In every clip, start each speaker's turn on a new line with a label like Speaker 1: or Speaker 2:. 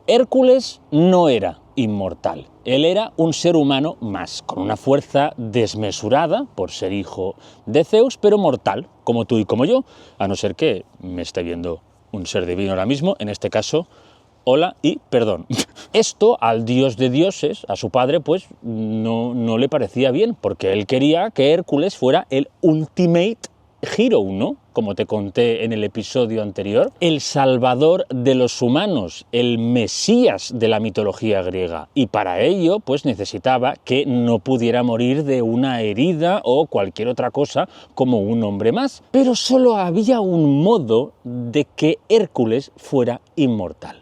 Speaker 1: Hércules no era inmortal. Él era un ser humano más, con una fuerza desmesurada por ser hijo de Zeus, pero mortal, como tú y como yo, a no ser que me esté viendo un ser divino ahora mismo, en este caso, hola y perdón. Esto al dios de dioses, a su padre, pues no le parecía bien, porque él quería que Hércules fuera el ultimate hero, ¿no? Como te conté en el episodio anterior, el salvador de los humanos, el mesías de la mitología griega. Y para ello, pues necesitaba que no pudiera morir de una herida o cualquier otra cosa como un hombre más. Pero solo había un modo de que Hércules fuera inmortal.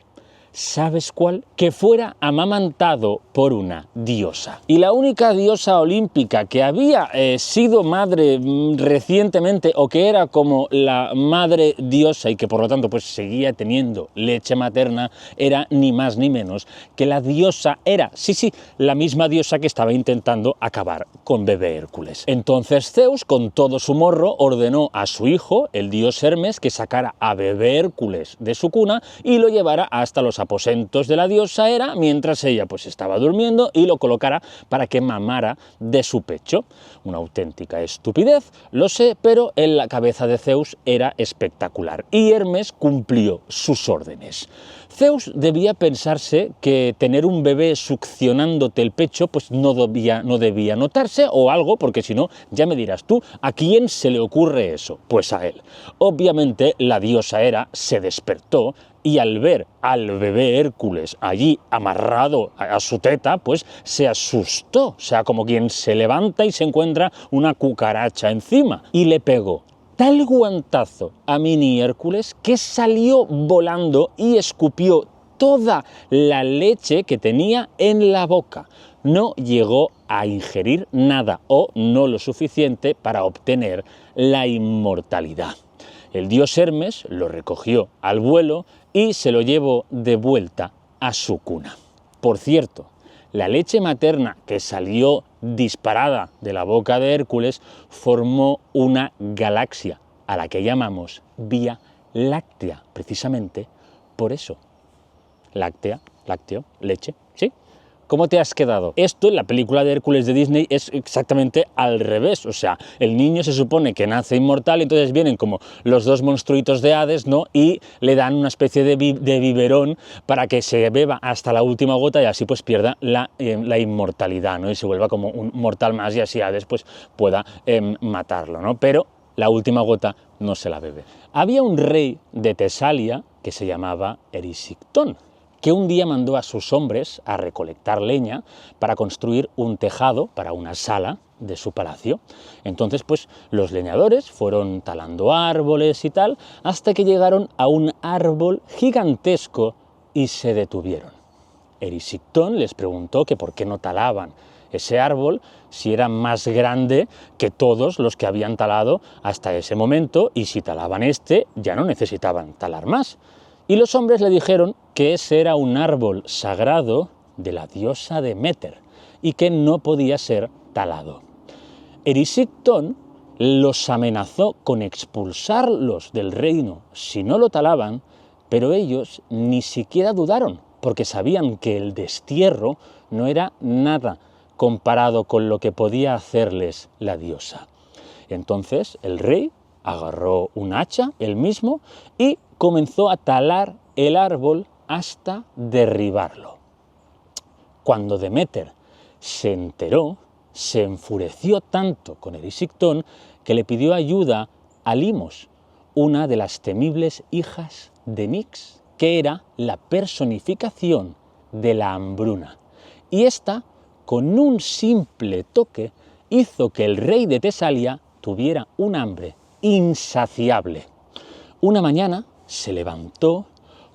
Speaker 1: ¿Sabes cuál? Que fuera amamantado por una diosa. Y la única diosa olímpica que había sido madre recientemente, o que era como la madre diosa y que por lo tanto pues seguía teniendo leche materna, era ni más ni menos que la diosa Hera. Sí, la misma diosa que estaba intentando acabar con bebé Hércules. Entonces Zeus, con todo su morro, ordenó a su hijo, el dios Hermes, que sacara a bebé Hércules de su cuna y lo llevara hasta los aposentos de la diosa Hera, mientras ella pues estaba durmiendo, y lo colocara para que mamara de su pecho. Una auténtica estupidez, lo sé, pero en la cabeza de Zeus era espectacular, y Hermes cumplió sus órdenes. Zeus debía pensarse que tener un bebé succionándote el pecho pues no debía notarse o algo, porque si no, ya me dirás tú, ¿a quién se le ocurre eso? Pues a él. Obviamente la diosa Hera se despertó y al ver al bebé Hércules allí amarrado a su teta, pues se asustó, o sea, como quien se levanta y se encuentra una cucaracha encima, y le pegó tal guantazo a mini Hércules que salió volando y escupió toda la leche que tenía en la boca. No llegó a ingerir nada o no lo suficiente para obtener la inmortalidad. El dios Hermes lo recogió al vuelo y se lo llevó de vuelta a su cuna. Por cierto, la leche materna que salió disparada de la boca de Hércules formó una galaxia a la que llamamos Vía Láctea, precisamente por eso. Láctea, lácteo, leche, ¿sí? ¿Cómo te has quedado? Esto en la película de Hércules de Disney es exactamente al revés, o sea, el niño se supone que nace inmortal, entonces vienen como los dos monstruitos de Hades, ¿no? Y le dan una especie de biberón para que se beba hasta la última gota y así pues pierda la inmortalidad, ¿no? Y se vuelva como un mortal más y así Hades pues pueda matarlo, ¿no? Pero la última gota no se la bebe. Había un rey de Tesalia que se llamaba Erisictón, que un día mandó a sus hombres a recolectar leña para construir un tejado para una sala de su palacio. Entonces, pues, los leñadores fueron talando árboles y tal, hasta que llegaron a un árbol gigantesco y se detuvieron. Erisictón les preguntó que por qué no talaban ese árbol si era más grande que todos los que habían talado hasta ese momento, y si talaban este, ya no necesitaban talar más. Y los hombres le dijeron que ese era un árbol sagrado de la diosa Deméter y que no podía ser talado. Erisictón los amenazó con expulsarlos del reino si no lo talaban, pero ellos ni siquiera dudaron, porque sabían que el destierro no era nada comparado con lo que podía hacerles la diosa. Entonces el rey agarró un hacha, él mismo, y comenzó a talar el árbol hasta derribarlo. Cuando Deméter se enteró, se enfureció tanto con Erisictón que le pidió ayuda a Limos, una de las temibles hijas de Nix, que era la personificación de la hambruna. Y esta, con un simple toque, hizo que el rey de Tesalia tuviera un hambre insaciable. Una mañana se levantó,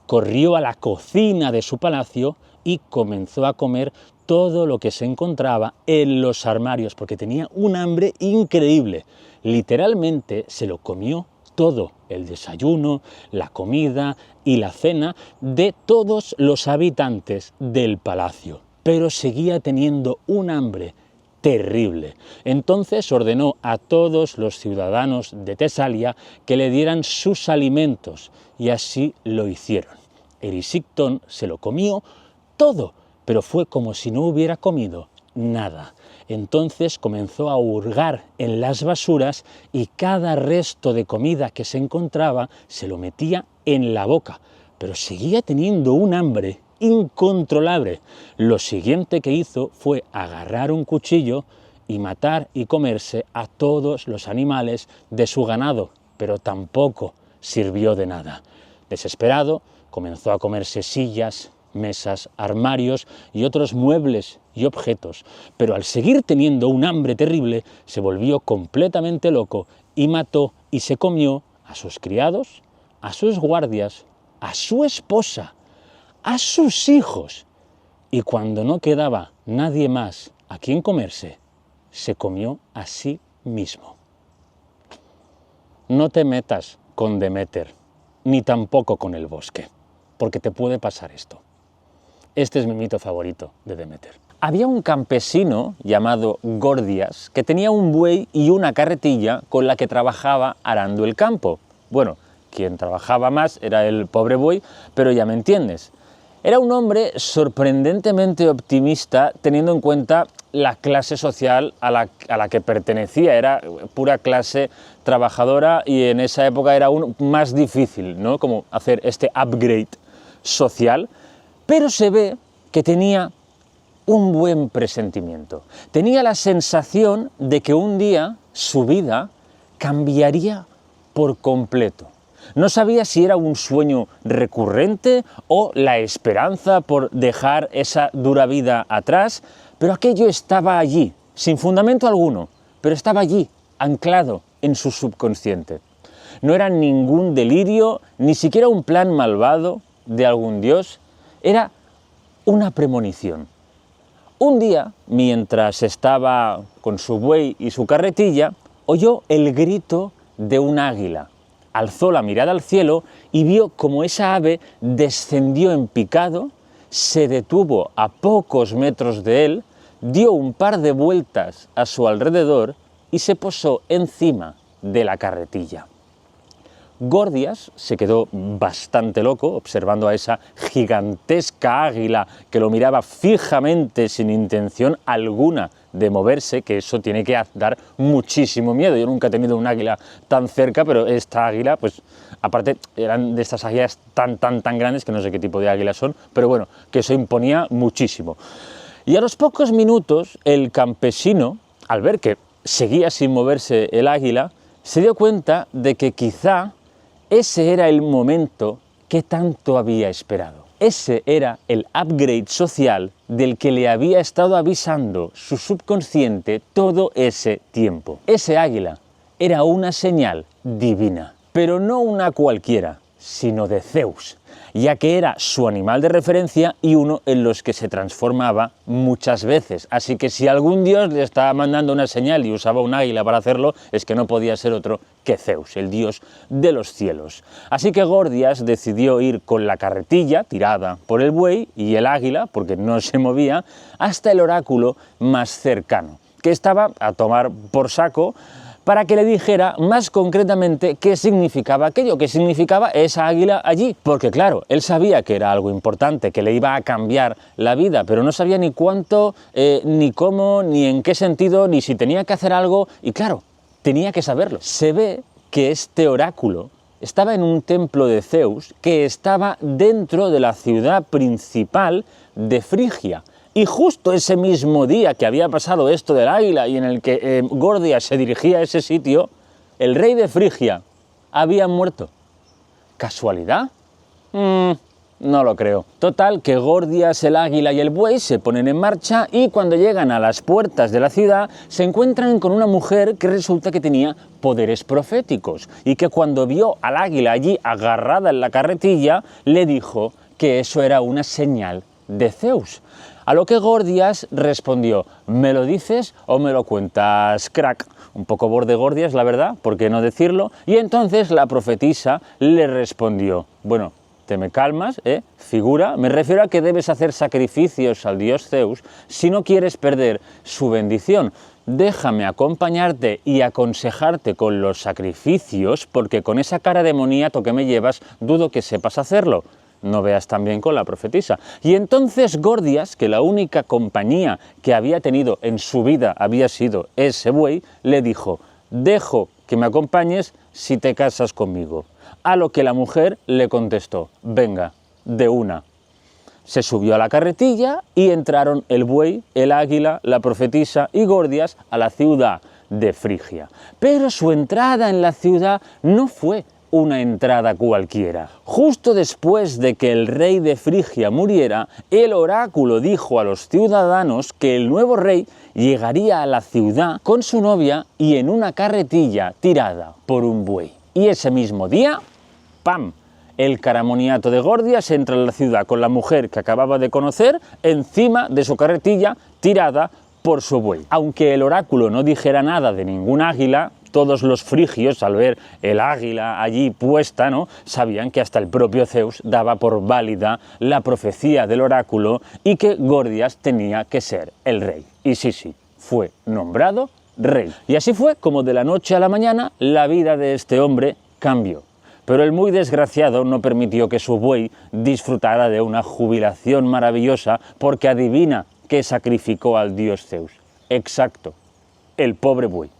Speaker 1: corrió a la cocina de su palacio y comenzó a comer todo lo que se encontraba en los armarios, porque tenía un hambre increíble. Literalmente se lo comió todo, el desayuno, la comida y la cena de todos los habitantes del palacio. Pero seguía teniendo un hambre terrible. Entonces ordenó a todos los ciudadanos de Tesalia que le dieran sus alimentos, y así lo hicieron. Erisictón se lo comió todo, pero fue como si no hubiera comido nada. Entonces comenzó a hurgar en las basuras y cada resto de comida que se encontraba se lo metía en la boca, pero seguía teniendo un hambre incontrolable. Lo siguiente que hizo fue agarrar un cuchillo y matar y comerse a todos los animales de su ganado, pero tampoco sirvió de nada. Desesperado, comenzó a comerse sillas, mesas, armarios y otros muebles y objetos, pero al seguir teniendo un hambre terrible, se volvió completamente loco y mató y se comió a sus criados, a sus guardias, a su esposa, a sus hijos, y cuando no quedaba nadie más a quien comerse, se comió a sí mismo. No te metas con Deméter, ni tampoco con el bosque, porque te puede pasar esto. Este es mi mito favorito de Deméter. Había un campesino llamado Gordias que tenía un buey y una carretilla con la que trabajaba arando el campo. Bueno, quien trabajaba más era el pobre buey, pero ya me entiendes. Era un hombre sorprendentemente optimista teniendo en cuenta la clase social a la que pertenecía. Era pura clase trabajadora y en esa época era aún más difícil, ¿no?, como hacer este upgrade social, pero se ve que tenía un buen presentimiento. Tenía la sensación de que un día su vida cambiaría por completo. No sabía si era un sueño recurrente o la esperanza por dejar esa dura vida atrás, pero aquello estaba allí, sin fundamento alguno, pero estaba allí, anclado en su subconsciente. No era ningún delirio, ni siquiera un plan malvado de algún dios, era una premonición. Un día, mientras estaba con su buey y su carretilla, oyó el grito de un águila. Alzó la mirada al cielo y vio cómo esa ave descendió en picado, se detuvo a pocos metros de él, dio un par de vueltas a su alrededor y se posó encima de la carretilla. Gordias se quedó bastante loco observando a esa gigantesca águila que lo miraba fijamente sin intención alguna de moverse, que eso tiene que dar muchísimo miedo. Yo nunca he tenido un águila tan cerca, pero esta águila, pues aparte eran de estas águilas tan grandes que no sé qué tipo de águilas son, pero bueno, que eso imponía muchísimo. Y a los pocos minutos el campesino, al ver que seguía sin moverse el águila, se dio cuenta de que quizá ese era el momento que tanto había esperado. Ese era el upgrade social del que le había estado avisando su subconsciente todo ese tiempo. Ese águila era una señal divina, pero no una cualquiera, sino de Zeus, ya que era su animal de referencia y uno en los que se transformaba muchas veces. Así que si algún dios le estaba mandando una señal y usaba un águila para hacerlo, es que no podía ser otro que Zeus, el dios de los cielos. Así que Gordias decidió ir con la carretilla tirada por el buey y el águila, porque no se movía, hasta el oráculo más cercano, que estaba a tomar por saco, para que le dijera más concretamente qué significaba aquello, qué significaba esa águila allí. Porque claro, él sabía que era algo importante, que le iba a cambiar la vida, pero no sabía ni cuánto, ni cómo, ni en qué sentido, ni si tenía que hacer algo, y claro, tenía que saberlo. Se ve que este oráculo estaba en un templo de Zeus que estaba dentro de la ciudad principal de Frigia. Y justo ese mismo día que había pasado esto del águila y en el que Gordias se dirigía a ese sitio, el rey de Frigia había muerto. ¿Casualidad? No lo creo. Total, que Gordias, el águila y el buey se ponen en marcha y cuando llegan a las puertas de la ciudad se encuentran con una mujer que resulta que tenía poderes proféticos y que cuando vio al águila allí agarrada en la carretilla le dijo que eso era una señal de Zeus. A lo que Gordias respondió: ¿me lo dices o me lo cuentas, crack? Un poco borde Gordias, la verdad, ¿por qué no decirlo? Y entonces la profetisa le respondió: bueno, te me calmas, figura, me refiero a que debes hacer sacrificios al dios Zeus si no quieres perder su bendición. Déjame acompañarte y aconsejarte con los sacrificios, porque con esa cara de moniato que me llevas dudo que sepas hacerlo. no veas también con la profetisa. Y entonces Gordias, que la única compañía que había tenido en su vida había sido ese buey, le dijo: dejo que me acompañes si te casas conmigo. A lo que la mujer le contestó: venga, de una. Se subió a la carretilla y entraron el buey, el águila, la profetisa y Gordias a la ciudad de Frigia. Pero su entrada en la ciudad no fue una entrada cualquiera. Justo después de que el rey de Frigia muriera, el oráculo dijo a los ciudadanos que el nuevo rey llegaría a la ciudad con su novia y en una carretilla tirada por un buey. Y ese mismo día, ¡pam!, el caramoniato de Gordias entra en la ciudad con la mujer que acababa de conocer encima de su carretilla tirada por su buey. Aunque el oráculo no dijera nada de ningún águila, todos los frigios, al ver el águila allí puesta, ¿no?, sabían que hasta el propio Zeus daba por válida la profecía del oráculo y que Gordias tenía que ser el rey. Y sí, fue nombrado rey. Y así fue como de la noche a la mañana la vida de este hombre cambió. Pero el muy desgraciado no permitió que su buey disfrutara de una jubilación maravillosa, porque adivina qué sacrificó al dios Zeus. Exacto, el pobre buey.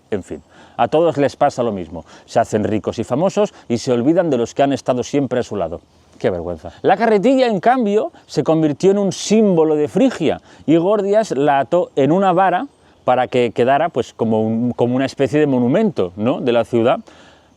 Speaker 1: En fin, a todos les pasa lo mismo. Se hacen ricos y famosos y se olvidan de los que han estado siempre a su lado. ¡Qué vergüenza! La carretilla, en cambio, se convirtió en un símbolo de Frigia y Gordias la ató en una vara para que quedara pues como una especie de monumento, ¿no?, de la ciudad.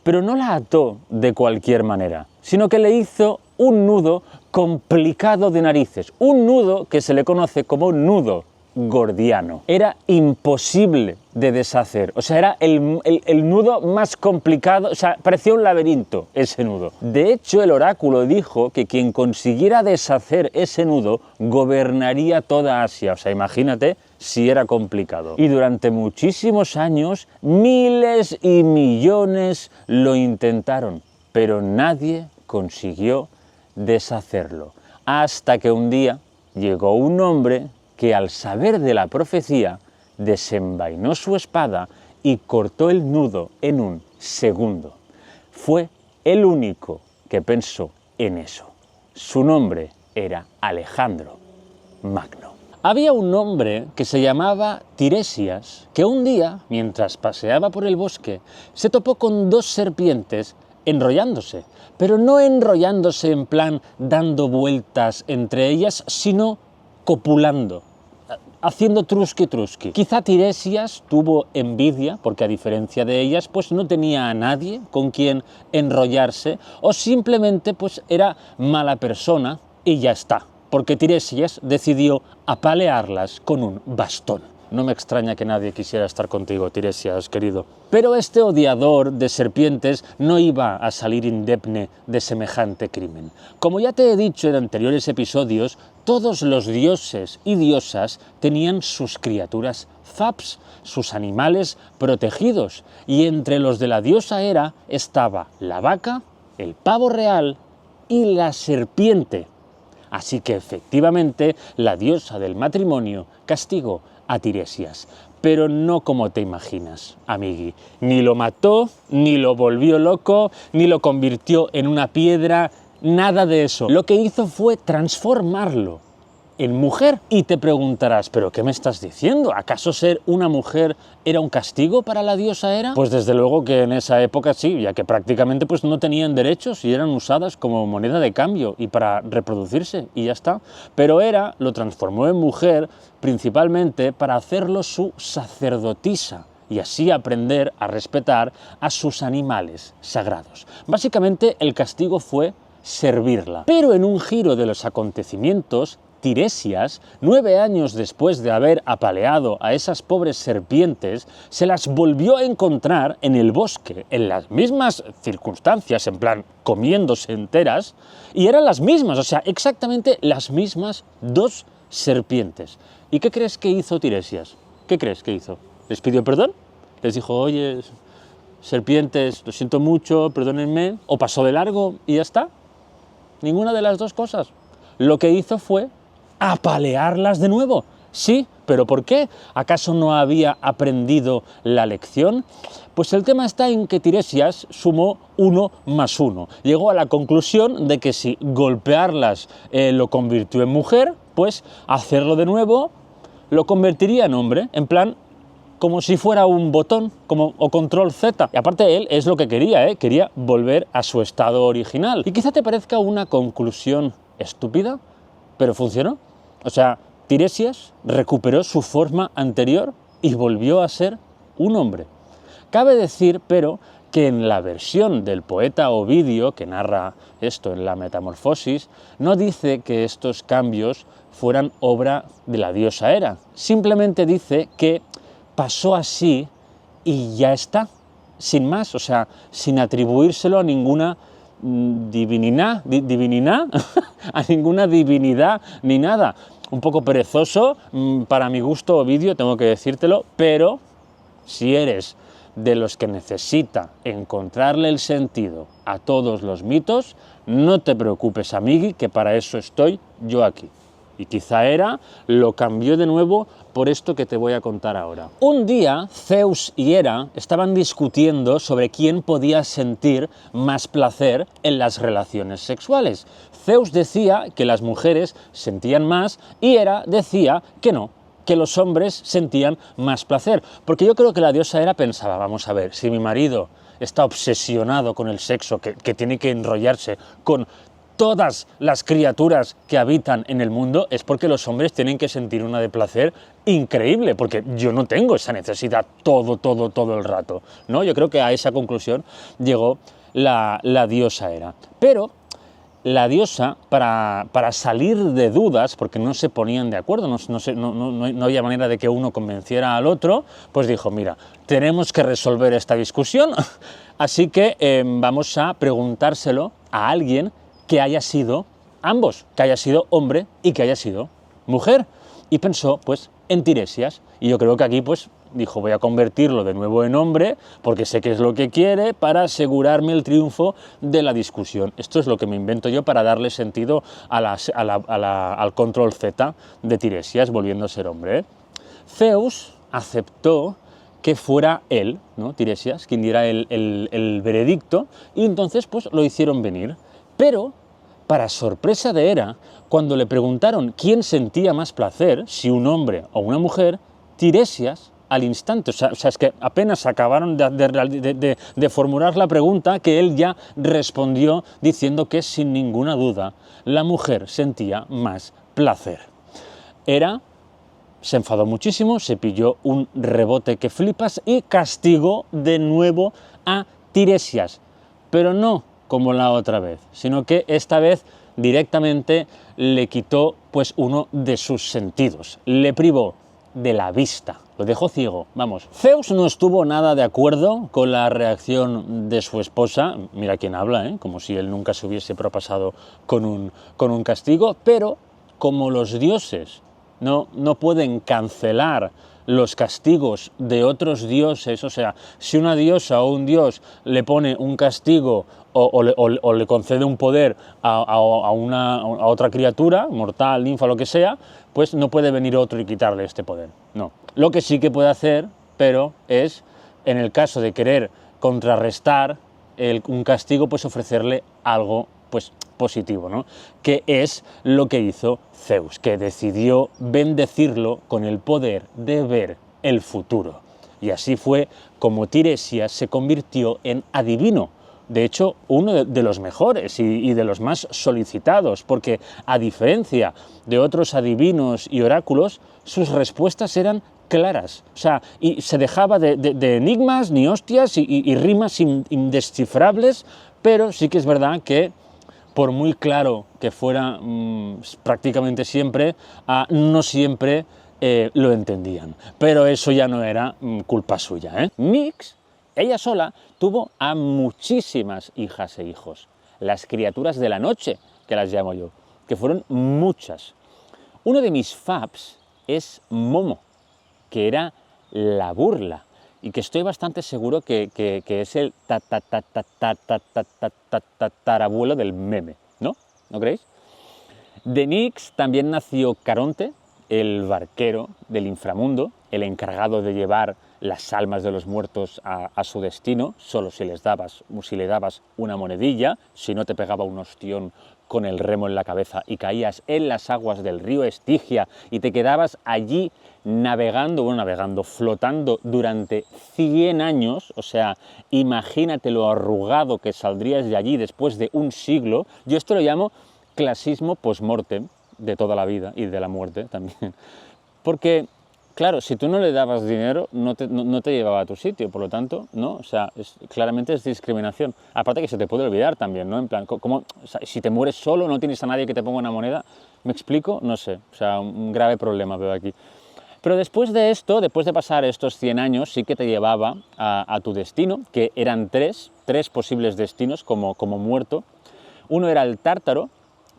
Speaker 1: Pero no la ató de cualquier manera, sino que le hizo un nudo complicado de narices, un nudo que se le conoce como nudo gordiano. Era imposible de deshacer, o sea, era el nudo más complicado, o sea, parecía un laberinto ese nudo. De hecho, el oráculo dijo que quien consiguiera deshacer ese nudo gobernaría toda Asia, o sea, imagínate si era complicado. Y durante muchísimos años, miles y millones lo intentaron, pero nadie consiguió deshacerlo. Hasta que un día llegó un hombre que, al saber de la profecía, desenvainó su espada y cortó el nudo en un segundo. Fue el único que pensó en eso. Su nombre era Alejandro Magno. Había un hombre que se llamaba Tiresias, que un día, mientras paseaba por el bosque, se topó con dos serpientes enrollándose, pero no enrollándose en plan dando vueltas entre ellas, sino copulando, haciendo trusqui-trusqui. Quizá Tiresias tuvo envidia, porque a diferencia de ellas, pues no tenía a nadie con quien enrollarse, o simplemente pues era mala persona y ya está, porque Tiresias decidió apalearlas con un bastón. No me extraña que nadie quisiera estar contigo, Tiresias, querido. Pero este odiador de serpientes no iba a salir indemne de semejante crimen. Como ya te he dicho en anteriores episodios, todos los dioses y diosas tenían sus criaturas Faps, sus animales protegidos, y entre los de la diosa Hera estaba la vaca, el pavo real y la serpiente. Así que efectivamente la diosa del matrimonio castigó a Tiresias, pero no como te imaginas, amigui. Ni lo mató, ni lo volvió loco, ni lo convirtió en una piedra, nada de eso. Lo que hizo fue transformarlo en mujer. Y te preguntarás, ¿pero qué me estás diciendo? ¿Acaso ser una mujer era un castigo para la diosa Hera? Pues desde luego que en esa época sí, ya que prácticamente pues no tenían derechos y eran usadas como moneda de cambio y para reproducirse y ya está. Pero Hera lo transformó en mujer principalmente para hacerlo su sacerdotisa y así aprender a respetar a sus animales sagrados. Básicamente el castigo fue servirla. Pero en un giro de los acontecimientos, Tiresias, 9 años después de haber apaleado a esas pobres serpientes, se las volvió a encontrar en el bosque, en las mismas circunstancias, en plan comiéndose enteras, y eran las mismas, o sea, exactamente las mismas dos serpientes. ¿Y qué crees que hizo Tiresias? ¿Qué crees que hizo? ¿Les pidió perdón? ¿Les dijo, oye, serpientes, lo siento mucho, perdónenme? ¿O pasó de largo y ya está? Ninguna de las dos cosas. Lo que hizo fue apalearlas de nuevo. Sí, pero ¿por qué? ¿Acaso no había aprendido la lección? Pues el tema está en que Tiresias sumó 1 más 1. Llegó a la conclusión de que si golpearlas lo convirtió en mujer, pues hacerlo de nuevo lo convertiría en hombre, en plan como si fuera un botón o control Z. Y aparte él es lo que quería, quería volver a su estado original. Y quizá te parezca una conclusión estúpida, pero funcionó. O sea, Tiresias recuperó su forma anterior y volvió a ser un hombre. Cabe decir, pero, que en la versión del poeta Ovidio, que narra esto en la Metamorfosis, no dice que estos cambios fueran obra de la diosa Hera. Simplemente dice que pasó así y ya está, sin más, o sea, sin atribuírselo a ninguna divinidad, a ninguna divinidad ni nada. Un poco perezoso, para mi gusto, Ovidio, tengo que decírtelo, pero si eres de los que necesita encontrarle el sentido a todos los mitos, no te preocupes, amigui, que para eso estoy yo aquí. Y quizá Hera lo cambió de nuevo por esto que te voy a contar ahora. Un día, Zeus y Hera estaban discutiendo sobre quién podía sentir más placer en las relaciones sexuales. Zeus decía que las mujeres sentían más y Hera decía que no, que los hombres sentían más placer. Porque yo creo que la diosa Hera pensaba, vamos a ver, si mi marido está obsesionado con el sexo, que tiene que enrollarse con todas las criaturas que habitan en el mundo, es porque los hombres tienen que sentir una de placer increíble, porque yo no tengo esa necesidad todo el rato, ¿no? Yo creo que a esa conclusión llegó la diosa Hera. Pero la diosa, para salir de dudas, porque no se ponían de acuerdo, no había manera de que uno convenciera al otro, pues dijo, mira, tenemos que resolver esta discusión, así que vamos a preguntárselo a alguien que haya sido ambos, que haya sido hombre y que haya sido mujer. Y pensó, pues, en Tiresias. Y yo creo que aquí, pues, dijo, voy a convertirlo de nuevo en hombre, porque sé que es lo que quiere, para asegurarme el triunfo de la discusión. Esto es lo que me invento yo para darle sentido al control Z de Tiresias, volviendo a ser hombre. Zeus aceptó que fuera él, ¿no? Tiresias, quien diera el veredicto, y entonces, pues, lo hicieron venir. Pero, para sorpresa de Hera, cuando le preguntaron quién sentía más placer, si un hombre o una mujer, Tiresias, al instante, o sea es que apenas acabaron de formular la pregunta, que él ya respondió diciendo que sin ninguna duda la mujer sentía más placer. Hera se enfadó muchísimo, se pilló un rebote que flipas y castigó de nuevo a Tiresias, pero no como la otra vez, sino que esta vez directamente le quitó pues uno de sus sentidos, le privó de la vista, lo dejó ciego, vamos. Zeus no estuvo nada de acuerdo con la reacción de su esposa, mira quién habla, como si él nunca se hubiese propasado con un castigo, pero como los dioses no pueden cancelar los castigos de otros dioses, o sea, si una diosa o un dios le pone un castigo o le concede un poder a otra criatura, mortal, ninfa, lo que sea, pues no puede venir otro y quitarle este poder, no. Lo que sí que puede hacer, pero es, en el caso de querer contrarrestar un castigo, pues ofrecerle algo pues positivo, ¿no? Que es lo que hizo Zeus, que decidió bendecirlo con el poder de ver el futuro. Y así fue como Tiresias se convirtió en adivino. De hecho, uno de los mejores y de los más solicitados, porque a diferencia de otros adivinos y oráculos, sus respuestas eran claras, o sea, y se dejaba de enigmas, ni hostias y rimas indescifrables, pero sí que es verdad que por muy claro que fuera prácticamente siempre, no siempre lo entendían. Pero eso ya no era culpa suya, Nyx, ella sola, tuvo a muchísimas hijas e hijos. Las criaturas de la noche, que las llamo yo, que fueron muchas. Uno de mis faps es Momo, que era la burla, y que estoy bastante seguro que es el tatarabuelo del meme, ¿no? ¿No creéis? De Nyx también nació Caronte, el barquero del inframundo, el encargado de llevar las almas de los muertos a su destino, solo si le dabas una monedilla, si no te pegaba un ostión con el remo en la cabeza y caías en las aguas del río Estigia y te quedabas allí navegando, flotando durante 100 años, o sea, imagínate lo arrugado que saldrías de allí después de un siglo. Yo esto lo llamo clasismo post-mortem de toda la vida y de la muerte también, porque claro, si tú no le dabas dinero, no te llevaba a tu sitio, por lo tanto, ¿no? O sea, claramente es discriminación. Aparte que se te puede olvidar también, ¿no? En plan, ¿cómo, o sea, si te mueres solo, no tienes a nadie que te ponga una moneda? ¿Me explico? No sé, o sea, un grave problema veo aquí. Pero después de esto, después de pasar estos 100 años, sí que te llevaba a tu destino, que eran tres posibles destinos como muerto. Uno era el Tártaro,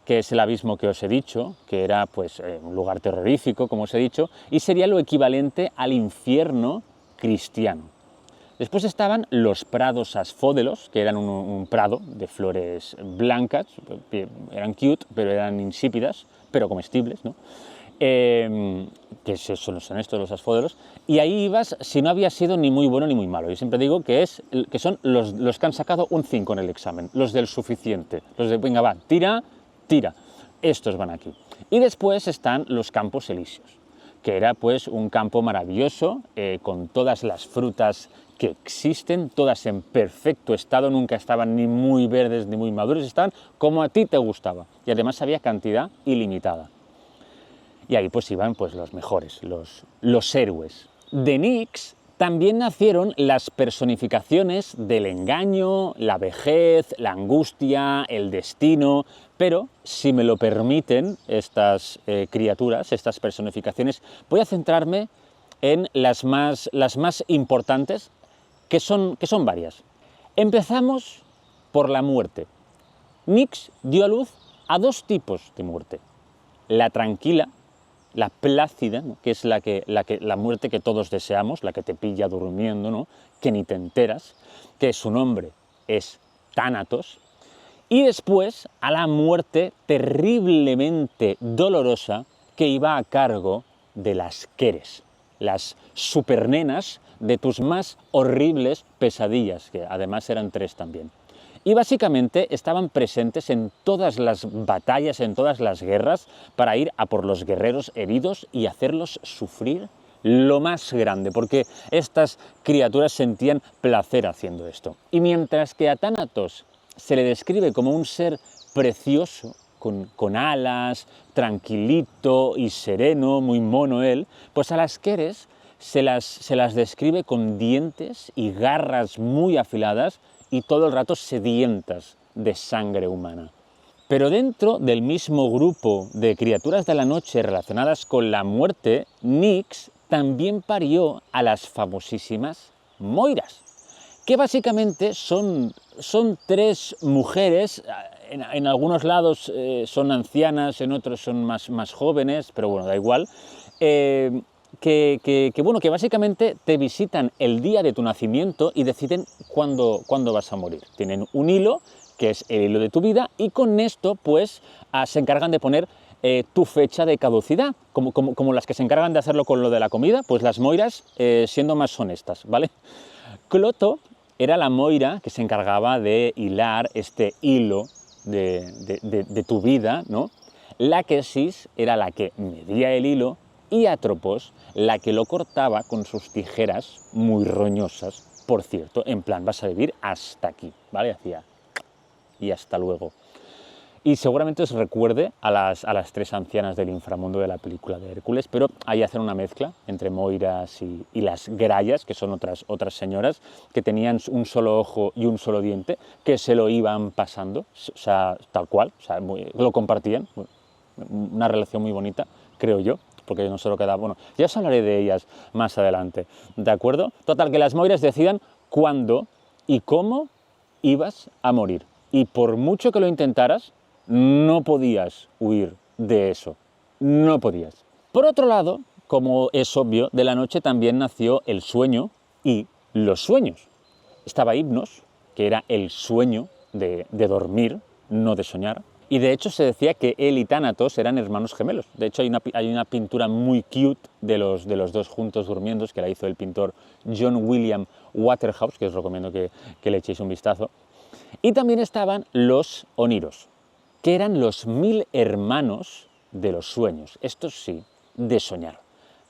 Speaker 1: que es el abismo que os he dicho, que era pues un lugar terrorífico, como os he dicho, y sería lo equivalente al infierno cristiano. Después estaban los prados asfódelos, que eran un prado de flores blancas, eran cute, pero eran insípidas, pero comestibles, ¿no? Que son estos, los asfódelos, y ahí ibas si no había sido ni muy bueno ni muy malo. Yo siempre digo que son los que han sacado un 5 en el examen, los del suficiente, los de, venga, va, tira, estos van aquí. Y después están los campos elíseos, que era pues un campo maravilloso, con todas las frutas que existen, todas en perfecto estado, nunca estaban ni muy verdes ni muy maduros, estaban como a ti te gustaba, y además había cantidad ilimitada. Y ahí pues iban pues los mejores, los héroes. De Nyx también nacieron las personificaciones del engaño, la vejez, la angustia, el destino, pero si me lo permiten estas criaturas, estas personificaciones, voy a centrarme en las más importantes, que son varias. Empezamos por la muerte. Nyx dio a luz a dos tipos de muerte: la tranquila, la plácida, ¿no? Que es la muerte que todos deseamos, la que te pilla durmiendo, ¿no? Que ni te enteras, que su nombre es Thanatos, y después a la muerte terriblemente dolorosa que iba a cargo de las Keres, las supernenas de tus más horribles pesadillas, que además eran 3 también. Y básicamente estaban presentes en todas las batallas, en todas las guerras, para ir a por los guerreros heridos y hacerlos sufrir lo más grande, porque estas criaturas sentían placer haciendo esto. Y mientras que a Thanatos se le describe como un ser precioso, con alas, tranquilito y sereno, muy mono él, pues a las Keres se las describe con dientes y garras muy afiladas, y todo el rato sedientas de sangre humana. Pero dentro del mismo grupo de criaturas de la noche relacionadas con la muerte, Nyx también parió a las famosísimas Moiras, que básicamente son 3 mujeres, en algunos lados son ancianas, en otros son más jóvenes, pero bueno, da igual, que básicamente te visitan el día de tu nacimiento y deciden cuándo vas a morir. Tienen un hilo, que es el hilo de tu vida, y con esto pues se encargan de poner tu fecha de caducidad, como las que se encargan de hacerlo con lo de la comida, pues las Moiras siendo más honestas, ¿vale? Cloto era la Moira que se encargaba de hilar este hilo de tu vida, ¿no? Lachesis era la que medía el hilo, y Atropos la que lo cortaba con sus tijeras muy roñosas, por cierto, en plan, vas a vivir hasta aquí, ¿vale? Hacía y hasta luego. Y seguramente os recuerde a las 3 ancianas del inframundo de la película de Hércules, pero ahí hacen una mezcla entre Moiras y las Grayas, que son otras señoras que tenían un solo ojo y un solo diente, que se lo iban pasando, o sea, tal cual, o sea, lo compartían, una relación muy bonita, creo yo, porque no solo quedaba, bueno, ya os hablaré de ellas más adelante, ¿de acuerdo? Total, que las Moiras decidan cuándo y cómo ibas a morir, y por mucho que lo intentaras, no podías huir de eso, no podías. Por otro lado, como es obvio, de la noche también nació el sueño y los sueños. Estaba Hipnos, que era el sueño de dormir, no de soñar, Y de hecho se decía que él y Tánatos eran hermanos gemelos. De hecho hay una pintura muy cute de los dos juntos durmiendo, que la hizo el pintor John William Waterhouse, que os recomiendo que le echéis un vistazo. Y también estaban los oniros, que eran los 1000 hermanos de los sueños, estos sí, de soñar.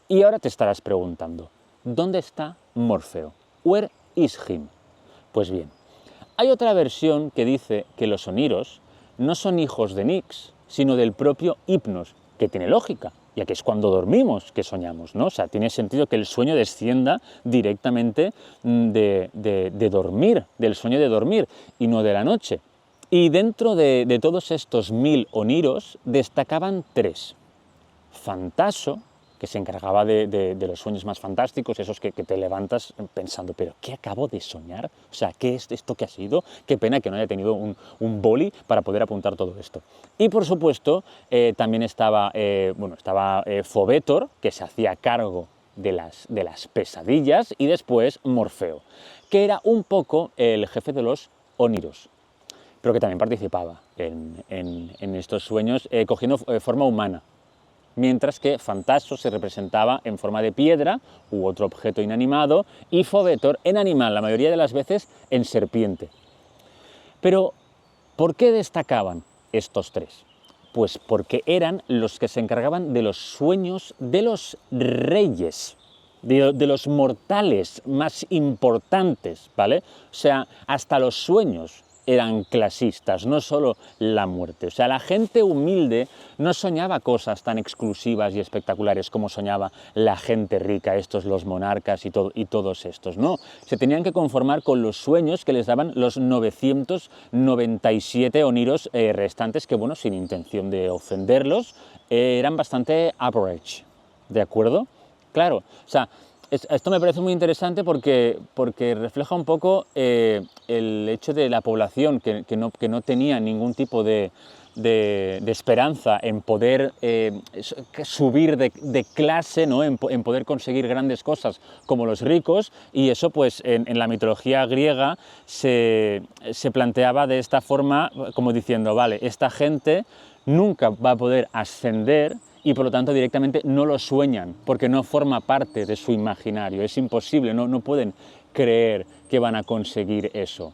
Speaker 1: Y ahora te estarás preguntando, ¿dónde está Morfeo? Where is him? Pues bien, hay otra versión que dice que los oniros no son hijos de Nyx, sino del propio Hipnos, que tiene lógica, ya que es cuando dormimos que soñamos, ¿no? O sea, tiene sentido que el sueño descienda directamente de dormir, del sueño de dormir, y no de la noche. Y dentro de todos estos 1000 oniros destacaban 3. Fantaso, que se encargaba de los sueños más fantásticos, esos que te levantas pensando, ¿pero qué acabo de soñar? O sea, ¿qué es esto que ha sido? Qué pena que no haya tenido un boli para poder apuntar todo esto. Y por supuesto, también estaba Fobetor, que se hacía cargo de las pesadillas, y después Morfeo, que era un poco el jefe de los oniros, pero que también participaba en estos sueños cogiendo forma humana. Mientras que Fantaso se representaba en forma de piedra u otro objeto inanimado y Fobetor en animal, la mayoría de las veces en serpiente. Pero, ¿por qué destacaban estos 3? Pues porque eran los que se encargaban de los sueños de los reyes, de los mortales más importantes, ¿vale? O sea, hasta los sueños eran clasistas, no solo la muerte. O sea, la gente humilde no soñaba cosas tan exclusivas y espectaculares como soñaba la gente rica, los monarcas y todos estos, no. Se tenían que conformar con los sueños que les daban los 997 oniros restantes, que, bueno, sin intención de ofenderlos, eran bastante average, ¿de acuerdo? Claro, o sea, esto me parece muy interesante porque refleja un poco el hecho de la población que no tenía ningún tipo de esperanza en poder subir de clase, ¿no? en poder conseguir grandes cosas como los ricos, y eso pues en la mitología griega se planteaba de esta forma, como diciendo, vale, esta gente nunca va a poder ascender y por lo tanto directamente no lo sueñan, porque no forma parte de su imaginario, es imposible, no pueden creer que van a conseguir eso.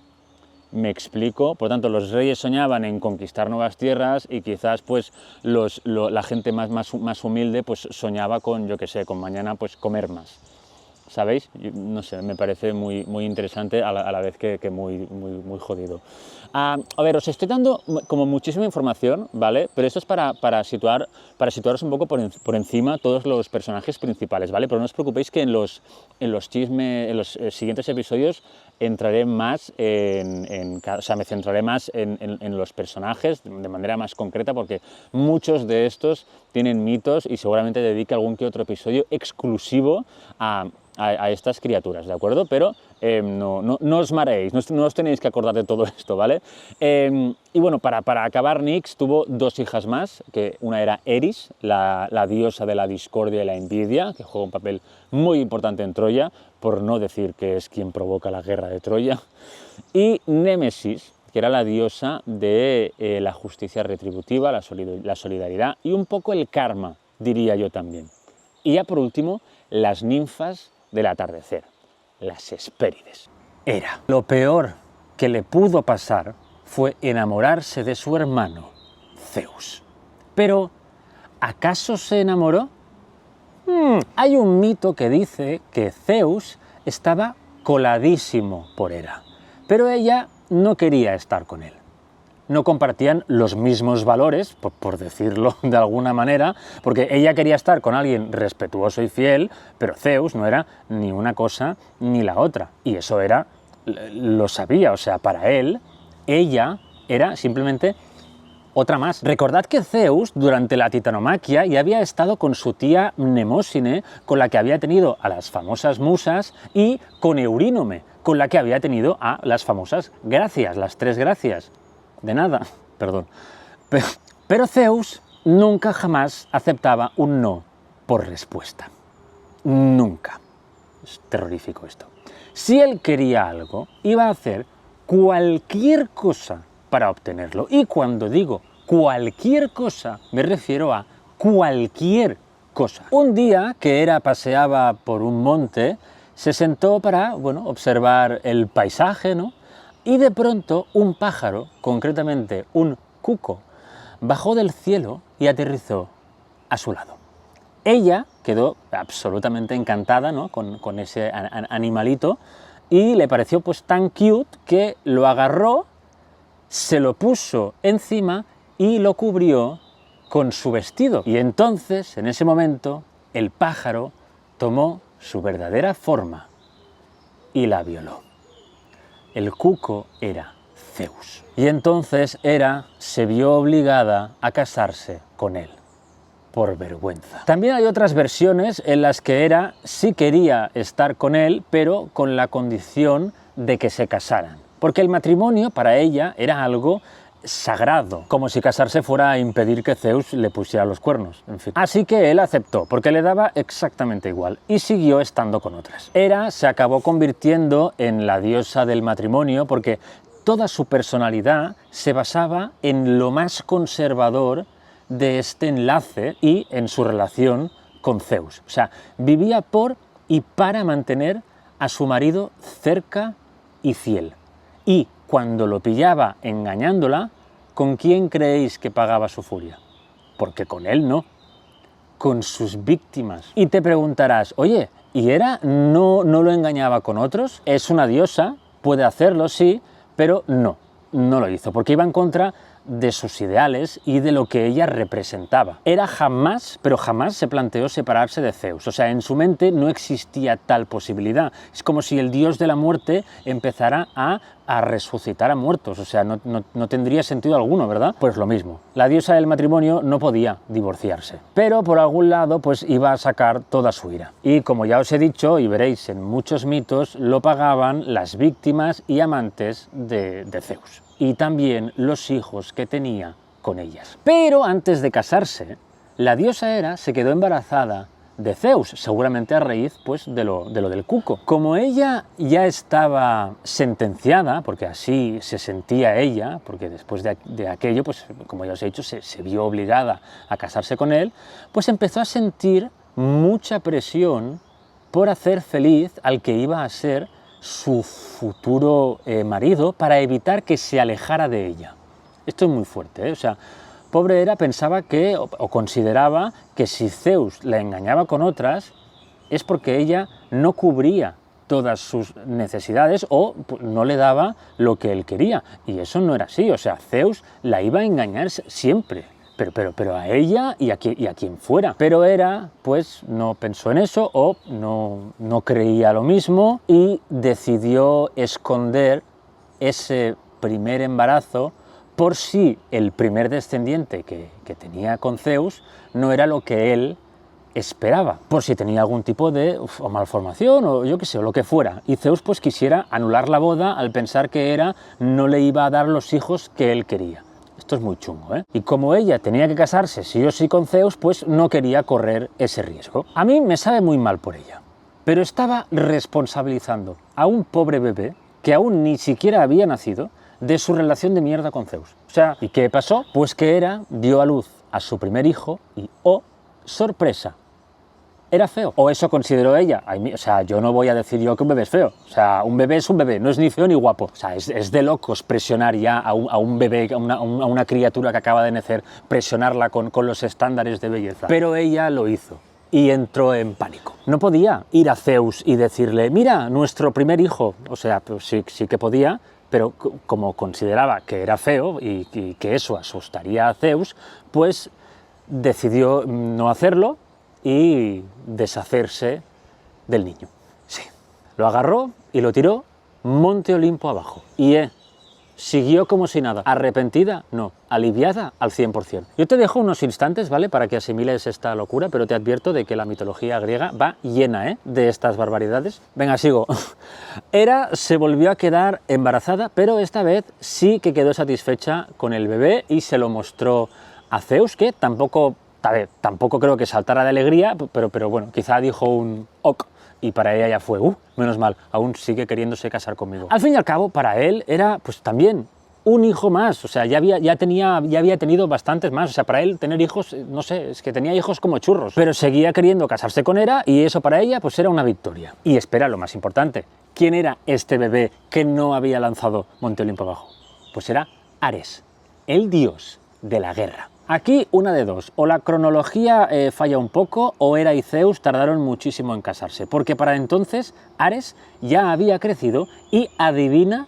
Speaker 1: ¿Me explico? Por tanto, los reyes soñaban en conquistar nuevas tierras y quizás pues la gente más humilde pues soñaba con, yo qué sé, con mañana pues comer más. ¿Sabéis? No sé, me parece muy interesante a la vez que muy jodido. A ver, os estoy dando como muchísima información, ¿vale? Pero esto es para situaros un poco por encima todos los personajes principales, ¿vale? Pero no os preocupéis que en los siguientes episodios entraré más o sea, me centraré más en los personajes de manera más concreta, porque muchos de estos tienen mitos y seguramente dedique algún que otro episodio exclusivo a estas criaturas, ¿de acuerdo? Pero no os mareéis, no os tenéis que acordar de todo esto, ¿vale? Y bueno, para acabar, Nyx tuvo 2 hijas más, que una era Eris, la diosa de la discordia y la envidia, que juega un papel muy importante en Troya, por no decir que es quien provoca la guerra de Troya, y Némesis, que era la diosa de la justicia retributiva, la solidaridad y un poco el karma, diría yo también. Y ya por último, las ninfas del atardecer, las Hespérides. Lo peor que le pudo pasar fue enamorarse de su hermano, Zeus. Pero, ¿acaso se enamoró? Hay un mito que dice que Zeus estaba coladísimo por Hera, pero ella no quería estar con él. No compartían los mismos valores, por decirlo de alguna manera, porque ella quería estar con alguien respetuoso y fiel, pero Zeus no era ni una cosa ni la otra, y eso lo sabía, o sea, para él, ella era simplemente otra más. Recordad que Zeus, durante la titanomaquia, ya había estado con su tía Mnemósine, con la que había tenido a las famosas musas, y con Eurínome, con la que había tenido a las famosas Gracias, las 3 Gracias. De nada, perdón. Pero Zeus nunca jamás aceptaba un no por respuesta. Nunca. Es terrorífico esto. Si él quería algo, iba a hacer cualquier cosa para obtenerlo. Y cuando digo cualquier cosa, me refiero a cualquier cosa. Un día que Hera paseaba por un monte, se sentó para, bueno, observar el paisaje, ¿no? Y de pronto un pájaro, concretamente un cuco, bajó del cielo y aterrizó a su lado. Ella quedó absolutamente encantada, ¿no?, con ese animalito, y le pareció pues tan cute que lo agarró, se lo puso encima y lo cubrió con su vestido. Y entonces, en ese momento, el pájaro tomó su verdadera forma y la violó. El cuco era Zeus. Y entonces Hera se vio obligada a casarse con él, por vergüenza. También hay otras versiones en las que Hera sí quería estar con él, pero con la condición de que se casaran. Porque el matrimonio para ella era algo sagrado, como si casarse fuera a impedir que Zeus le pusiera los cuernos, en fin. Así que él aceptó, porque le daba exactamente igual, y siguió estando con otras. Hera se acabó convirtiendo en la diosa del matrimonio, porque toda su personalidad se basaba en lo más conservador de este enlace y en su relación con Zeus. O sea, vivía por y para mantener a su marido cerca y fiel. Y cuando lo pillaba engañándola, ¿con quién creéis que pagaba su furia? Porque con él no, con sus víctimas. Y te preguntarás, oye, ¿y Hera no lo engañaba con otros? Es una diosa, puede hacerlo, sí, pero no lo hizo, porque iba en contra de sus ideales y de lo que ella representaba. Hera jamás, pero jamás se planteó separarse de Zeus. O sea, en su mente no existía tal posibilidad. Es como si el dios de la muerte empezara a resucitar a muertos. O sea, no tendría sentido alguno, ¿verdad? Pues lo mismo. La diosa del matrimonio no podía divorciarse. Pero por algún lado, pues iba a sacar toda su ira. Y como ya os he dicho, y veréis en muchos mitos, lo pagaban las víctimas y amantes de Zeus. Y también los hijos que tenía con ellas. Pero antes de casarse, la diosa Hera se quedó embarazada de Zeus, seguramente a raíz pues, de lo del cuco. Como ella ya estaba sentenciada, porque así se sentía ella, porque después de aquello, pues, como ya os he dicho, se vio obligada a casarse con él, pues empezó a sentir mucha presión por hacer feliz al que iba a ser su futuro marido, para evitar que se alejara de ella. Esto es muy fuerte, ¿eh? O sea, pobre Hera pensaba que, o consideraba que si Zeus la engañaba con otras, es porque ella no cubría todas sus necesidades o no le daba lo que él quería. Y eso no era así, o sea, Zeus la iba a engañar siempre. Pero a ella y a quien fuera. Pero Hera, pues, no pensó en eso o no creía lo mismo y decidió esconder ese primer embarazo por si el primer descendiente que tenía con Zeus no era lo que él esperaba, por si tenía algún tipo de o malformación o yo qué sé, o lo que fuera. Y Zeus pues quisiera anular la boda al pensar que Hera no le iba a dar los hijos que él quería. Esto es muy chungo, ¿eh? Y como ella tenía que casarse sí o sí con Zeus, pues no quería correr ese riesgo. A mí me sabe muy mal por ella, pero estaba responsabilizando a un pobre bebé que aún ni siquiera había nacido de su relación de mierda con Zeus. O sea, ¿y qué pasó? Pues que Hera dio a luz a su primer hijo y, ¡oh, sorpresa!, era feo. O eso consideró ella. O sea, yo no voy a decir yo que un bebé es feo. O sea, un bebé es un bebé, no es ni feo ni guapo. O sea, es de locos presionar ya a un bebé, a una criatura que acaba de nacer, presionarla con los estándares de belleza. Pero ella lo hizo y entró en pánico. No podía ir a Zeus y decirle, mira, nuestro primer hijo. O sea, pues sí que podía, pero como consideraba que era feo y que eso asustaría a Zeus, pues decidió no hacerlo y deshacerse del niño. Sí, lo agarró y lo tiró Monte Olimpo abajo. Y siguió como si nada. ¿Arrepentida? No. ¿Aliviada? Al 100%. Yo te dejo unos instantes, ¿vale?, para que asimiles esta locura, pero te advierto de que la mitología griega va llena, de estas barbaridades. Venga, sigo. Hera se volvió a quedar embarazada, pero esta vez sí que quedó satisfecha con el bebé y se lo mostró a Zeus, que tampoco creo que saltara de alegría, pero bueno, quizá dijo un ok, y para ella ya fue, menos mal, aún sigue queriéndose casar conmigo. Al fin y al cabo, para él era pues también un hijo más, o sea, ya había tenido bastantes más, o sea, para él tener hijos, no sé, es que tenía hijos como churros, pero seguía queriendo casarse con Hera y eso para ella pues era una victoria. Y espera, lo más importante, ¿quién era este bebé que no había lanzado Monte Olimpo abajo? Pues era Ares, el dios de la guerra. Aquí una de dos, o la cronología falla un poco o Hera y Zeus tardaron muchísimo en casarse, porque para entonces Ares ya había crecido y adivina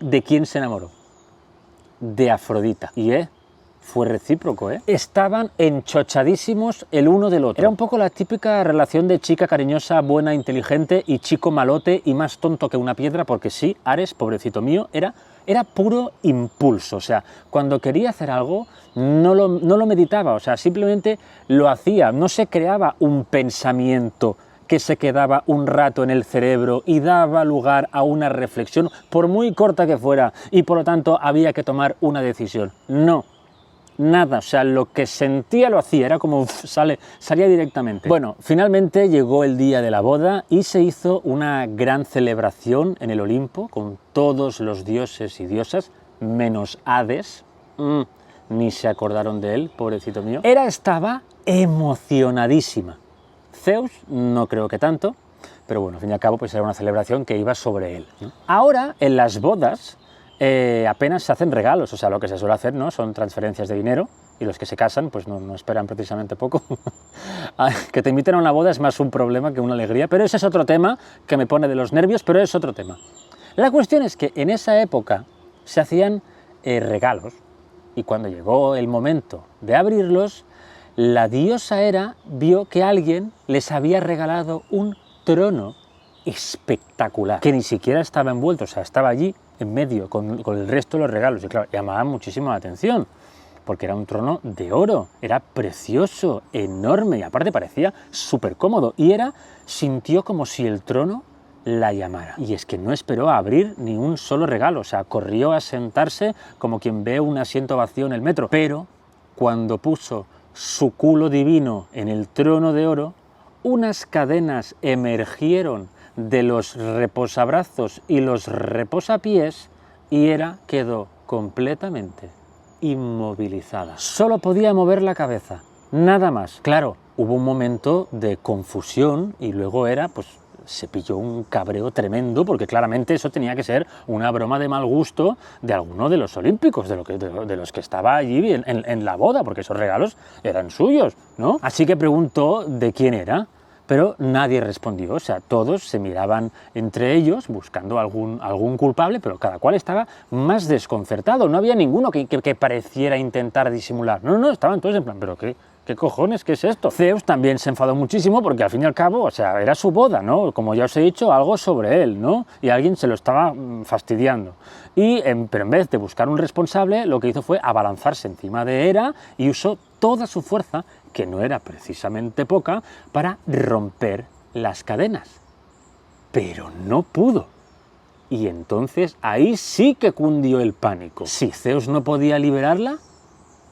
Speaker 1: de quién se enamoró, de Afrodita. Y fue recíproco, Estaban enchochadísimos el uno del otro. Era un poco la típica relación de chica cariñosa, buena, inteligente y chico malote y más tonto que una piedra, porque sí, Ares, pobrecito mío, era puro impulso, o sea, cuando quería hacer algo no lo meditaba, o sea, simplemente lo hacía, no se creaba un pensamiento que se quedaba un rato en el cerebro y daba lugar a una reflexión, por muy corta que fuera, y por lo tanto había que tomar una decisión. No, nada, o sea, lo que sentía lo hacía, era como salía directamente. Bueno, finalmente llegó el día de la boda y se hizo una gran celebración en el Olimpo con todos los dioses y diosas, menos Hades. Ni se acordaron de él, pobrecito mío. Hera estaba emocionadísima. Zeus no creo que tanto, pero bueno, al fin y al cabo pues era una celebración que iba sobre él, ¿no? Ahora, en las bodas, apenas se hacen regalos, o sea, lo que se suele hacer, ¿no?, son transferencias de dinero, y los que se casan pues no esperan precisamente poco. Que te inviten a una boda es más un problema que una alegría, pero ese es otro tema que me pone de los nervios, pero es otro tema. La cuestión es que en esa época se hacían regalos, y cuando llegó el momento de abrirlos, la diosa Hera vio que alguien les había regalado un trono espectacular, que ni siquiera estaba envuelto, o sea, estaba allí en medio con el resto de los regalos, y claro, llamaba muchísimo la atención, porque era un trono de oro, era precioso, enorme, y aparte parecía súper cómodo, y Hera sintió como si el trono la llamara. Y es que no esperó a abrir ni un solo regalo, o sea, corrió a sentarse como quien ve un asiento vacío en el metro, pero cuando puso su culo divino en el trono de oro, unas cadenas emergieron de los reposabrazos y los reposapiés y Hera quedó completamente inmovilizada. Solo podía mover la cabeza, nada más. Claro, hubo un momento de confusión y luego Hera pues se pilló un cabreo tremendo, porque claramente eso tenía que ser una broma de mal gusto de alguno de los olímpicos, de los que estaba allí en la boda, porque esos regalos eran suyos, ¿no? Así que preguntó de quién era, pero nadie respondió, o sea, todos se miraban entre ellos buscando algún culpable, pero cada cual estaba más desconcertado, no había ninguno que pareciera intentar disimular, no, estaban todos en plan, pero ¿qué cojones? ¿Qué es esto? Zeus también se enfadó muchísimo porque al fin y al cabo, o sea, era su boda, ¿no? Como ya os he dicho, algo sobre él, ¿no? Y alguien se lo estaba fastidiando. Pero en vez de buscar un responsable, lo que hizo fue abalanzarse encima de Hera y usó toda su fuerza, que no era precisamente poca, para romper las cadenas. Pero no pudo. Y entonces ahí sí que cundió el pánico. Si Zeus no podía liberarla,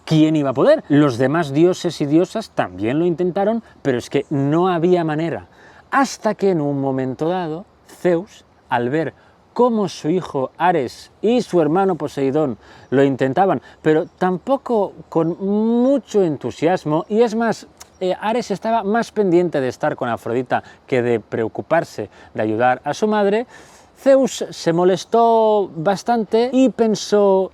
Speaker 1: ¿quién iba a poder? Los demás dioses y diosas también lo intentaron, pero es que no había manera. Hasta que en un momento dado, Zeus, al ver cómo su hijo Ares y su hermano Poseidón lo intentaban, pero tampoco con mucho entusiasmo, y es más, Ares estaba más pendiente de estar con Afrodita que de preocuparse de ayudar a su madre, Zeus se molestó bastante y pensó,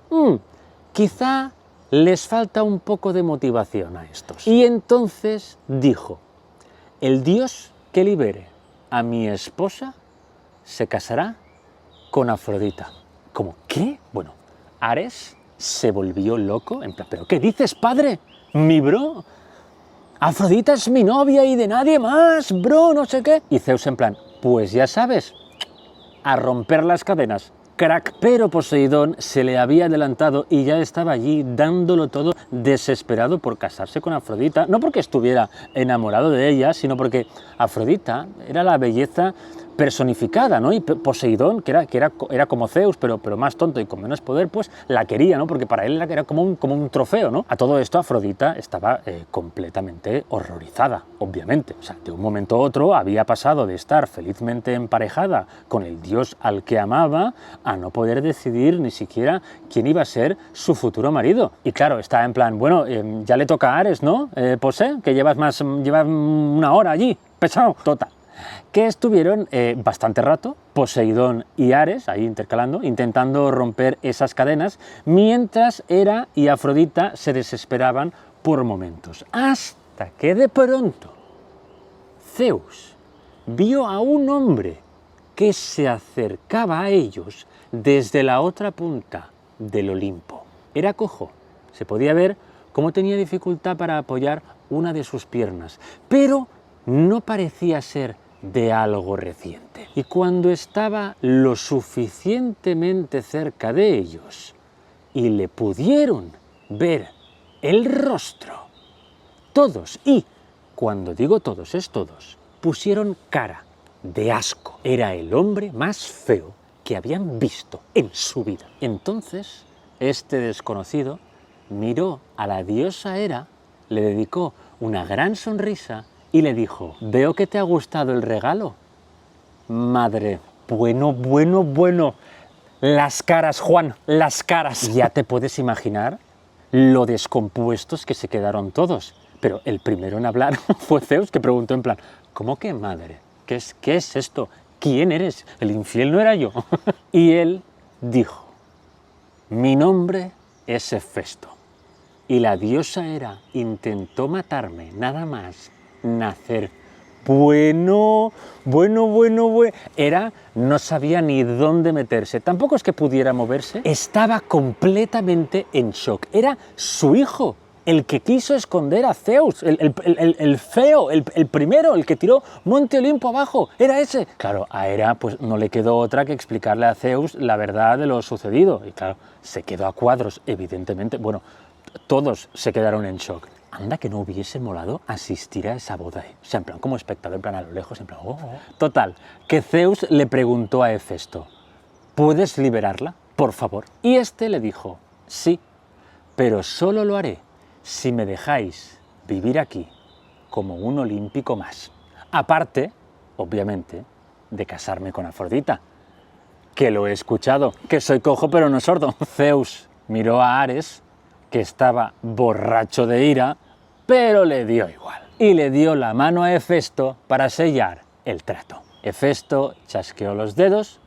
Speaker 1: quizá les falta un poco de motivación a estos. Y entonces dijo, el dios que libere a mi esposa se casará con Afrodita. ¿Cómo qué? Bueno, Ares se volvió loco, en plan, ¿pero qué dices, padre? ¿Mi bro? Afrodita es mi novia y de nadie más, bro, no sé qué. Y Zeus en plan, pues ya sabes, a romper las cadenas. Crack, pero Poseidón se le había adelantado y ya estaba allí dándolo todo, desesperado por casarse con Afrodita, no porque estuviera enamorado de ella, sino porque Afrodita era la belleza personificada, ¿no? Y Poseidón, que era como Zeus, pero más tonto y con menos poder, pues la quería, ¿no? Porque para él era como un trofeo, ¿no? A todo esto Afrodita estaba completamente horrorizada, obviamente. O sea, de un momento a otro había pasado de estar felizmente emparejada con el dios al que amaba a no poder decidir ni siquiera quién iba a ser su futuro marido. Y claro, está en plan, bueno, ya le toca a Ares, ¿no? Posee, que llevas una hora allí, pesado, total. Que estuvieron bastante rato, Poseidón y Ares, ahí intercalando, intentando romper esas cadenas, mientras Hera y Afrodita se desesperaban por momentos. Hasta que de pronto Zeus vio a un hombre que se acercaba a ellos desde la otra punta del Olimpo. Era cojo, se podía ver cómo tenía dificultad para apoyar una de sus piernas, pero no parecía ser de algo reciente. Y cuando estaba lo suficientemente cerca de ellos y le pudieron ver el rostro, todos, y cuando digo todos es todos, pusieron cara de asco. Era el hombre más feo que habían visto en su vida. Entonces, este desconocido miró a la diosa Hera, le dedicó una gran sonrisa y le dijo: veo que te ha gustado el regalo, madre. Bueno. Las caras, Juan, las caras. Ya te puedes imaginar lo descompuestos que se quedaron todos. Pero el primero en hablar fue Zeus, que preguntó en plan: ¿cómo que madre? ¿Qué es esto? ¿Quién eres? El infiel no era yo. Y él dijo: mi nombre es Hefesto. Y la diosa Hera intentó matarme nada más nacer. Bueno. Hera no sabía ni dónde meterse. Tampoco es que pudiera moverse. Estaba completamente en shock. Era su hijo el que quiso esconder a Zeus, el feo, el primero, el que tiró Monte Olimpo abajo. Era ese. Claro, a Hera pues no le quedó otra que explicarle a Zeus la verdad de lo sucedido. Y claro, se quedó a cuadros, evidentemente. Bueno, todos se quedaron en shock. Anda que no hubiese molado asistir a esa boda, ¿eh? O sea, en plan como espectador, en plan a lo lejos, en plan... Oh. Total, que Zeus le preguntó a Hefesto: ¿puedes liberarla, por favor? Y este le dijo: sí, pero solo lo haré si me dejáis vivir aquí como un olímpico más. Aparte, obviamente, de casarme con Afrodita, que lo he escuchado, que soy cojo pero no sordo. Zeus miró a Ares, que estaba borracho de ira, pero le dio igual. Y le dio la mano a Hefesto para sellar el trato. Hefesto chasqueó los dedos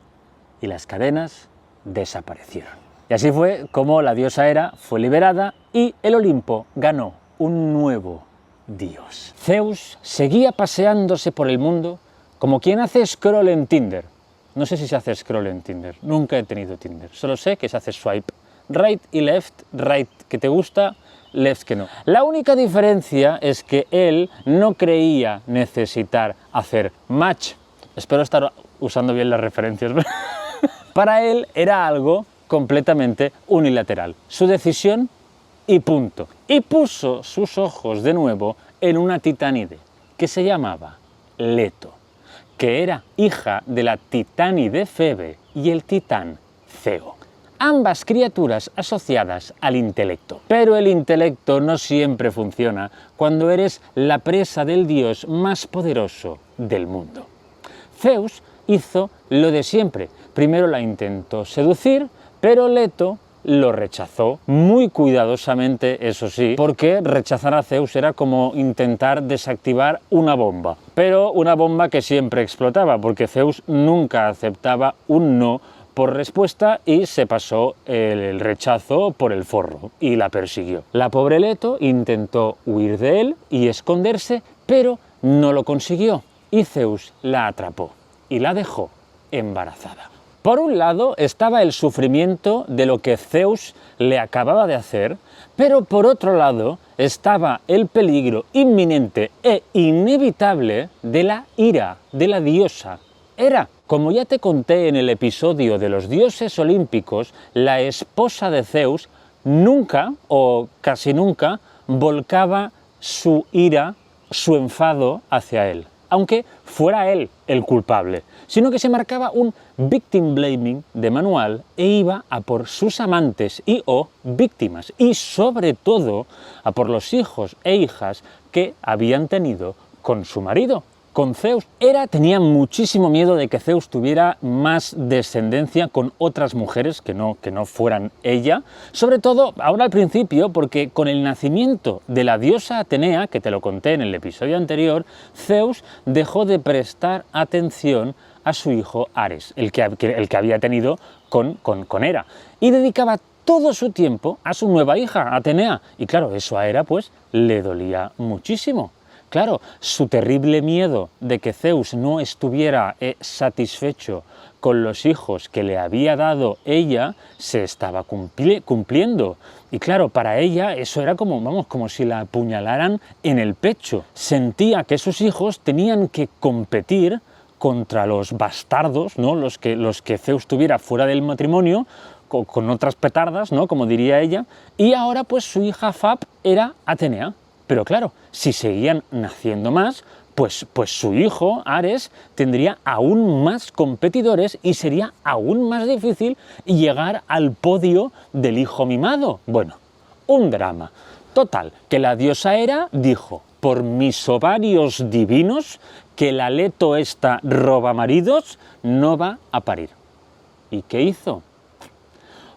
Speaker 1: y las cadenas desaparecieron. Y así fue como la diosa Hera fue liberada y el Olimpo ganó un nuevo dios. Zeus seguía paseándose por el mundo como quien hace scroll en Tinder. No sé si se hace scroll en Tinder, nunca he tenido Tinder, solo sé que se hace swipe right y left, right que te gusta, left que no. La única diferencia es que él no creía necesitar hacer match. Espero estar usando bien las referencias. Para él era algo completamente unilateral. Su decisión y punto. Y puso sus ojos de nuevo en una titánide que se llamaba Leto, que era hija de la titánide Febe y el titán Ceo. Ambas criaturas asociadas al intelecto. Pero el intelecto no siempre funciona cuando eres la presa del dios más poderoso del mundo. Zeus hizo lo de siempre. Primero la intentó seducir, pero Leto lo rechazó muy cuidadosamente, eso sí, porque rechazar a Zeus era como intentar desactivar una bomba. Pero una bomba que siempre explotaba, porque Zeus nunca aceptaba un no por respuesta y se pasó el rechazo por el forro y la persiguió. La pobre Leto intentó huir de él y esconderse, pero no lo consiguió y Zeus la atrapó y la dejó embarazada. Por un lado estaba el sufrimiento de lo que Zeus le acababa de hacer, pero por otro lado estaba el peligro inminente e inevitable de la ira de la diosa Hera. Como ya te conté en el episodio de los dioses olímpicos, la esposa de Zeus nunca, o casi nunca, volcaba su ira, su enfado hacia él. aunque fuera él el culpable, sino que se marcaba un victim blaming de manual e iba a por sus amantes y o víctimas, y sobre todo a por los hijos e hijas que habían tenido con su marido, con Zeus. Hera tenía muchísimo miedo de que Zeus tuviera más descendencia con otras mujeres que no fueran ella, sobre todo ahora al principio, porque con el nacimiento de la diosa Atenea, que te lo conté en el episodio anterior, Zeus dejó de prestar atención a su hijo Ares, el que había tenido con Hera, y dedicaba todo su tiempo a su nueva hija, Atenea, y claro, eso a Hera pues le dolía muchísimo. Claro, su terrible miedo de que Zeus no estuviera satisfecho con los hijos que le había dado ella se estaba cumpliendo. Y claro, para ella eso era como si la apuñalaran en el pecho. Sentía que sus hijos tenían que competir contra los bastardos, ¿no? los que Zeus tuviera fuera del matrimonio, con otras petardas, ¿no? Como diría ella, y ahora pues su hija Fab era Atenea. Pero claro, si seguían naciendo más, pues su hijo, Ares, tendría aún más competidores y sería aún más difícil llegar al podio del hijo mimado. Bueno, un drama. Total, que la diosa Hera dijo, por mis ovarios divinos, que la Leto esta roba maridos no va a parir. ¿Y qué hizo?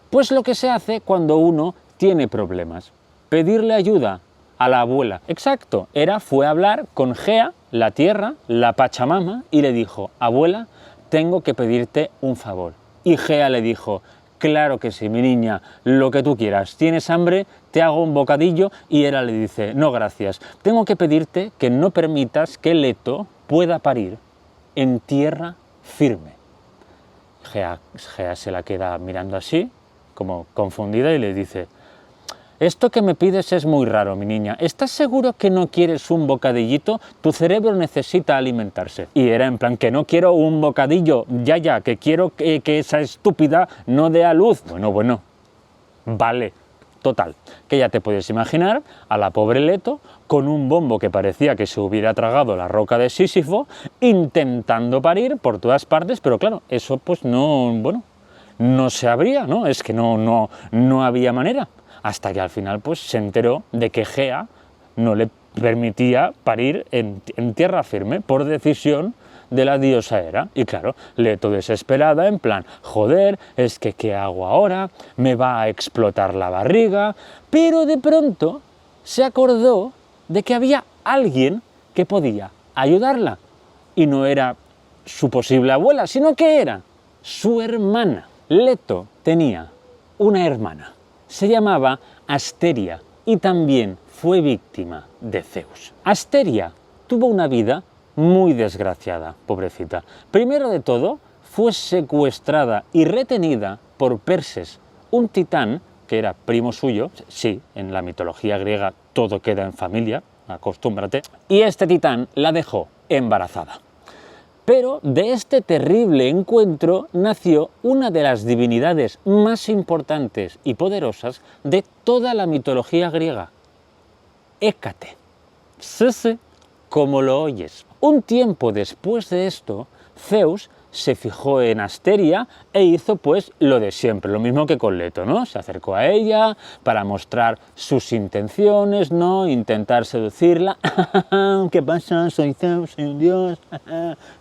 Speaker 1: Pues lo que se hace cuando uno tiene problemas, pedirle ayuda a la abuela. Exacto, Hera fue a hablar con Gea, la tierra, la Pachamama, y le dijo, abuela, tengo que pedirte un favor. Y Gea le dijo, claro que sí, mi niña, lo que tú quieras, ¿tienes hambre? Te hago un bocadillo. Y Hera le dice, no gracias, tengo que pedirte que no permitas que Leto pueda parir en tierra firme. Gea se la queda mirando así, como confundida, y le dice, esto que me pides es muy raro, mi niña. ¿Estás seguro que no quieres un bocadillito? Tu cerebro necesita alimentarse. Y era en plan, que no quiero un bocadillo, ya, que quiero que esa estúpida no dé a luz. Bueno, vale. Total, que ya te puedes imaginar a la pobre Leto con un bombo que parecía que se hubiera tragado la roca de Sísifo, intentando parir por todas partes, pero claro, eso pues no se abría, ¿no? Es que no había manera. Hasta que al final pues se enteró de que Gea no le permitía parir en tierra firme por decisión de la diosa Hera. Y claro, Leto desesperada, en plan, joder, es que ¿qué hago ahora? Me va a explotar la barriga. Pero de pronto se acordó de que había alguien que podía ayudarla. Y no era su posible abuela, sino que era su hermana. Leto tenía una hermana. Se llamaba Asteria y también fue víctima de Zeus. Asteria tuvo una vida muy desgraciada, pobrecita. Primero de todo, fue secuestrada y retenida por Perses, un titán que era primo suyo. Sí, en la mitología griega todo queda en familia, acostúmbrate. Y este titán la dejó embarazada. Pero de este terrible encuentro nació una de las divinidades más importantes y poderosas de toda la mitología griega, Hécate. Sí, como lo oyes. Un tiempo después de esto, Zeus se fijó en Asteria e hizo pues lo de siempre, lo mismo que con Leto, ¿no? Se acercó a ella para mostrar sus intenciones, ¿no? Intentar seducirla. ¿Qué pasa? Soy Zeus, soy un dios.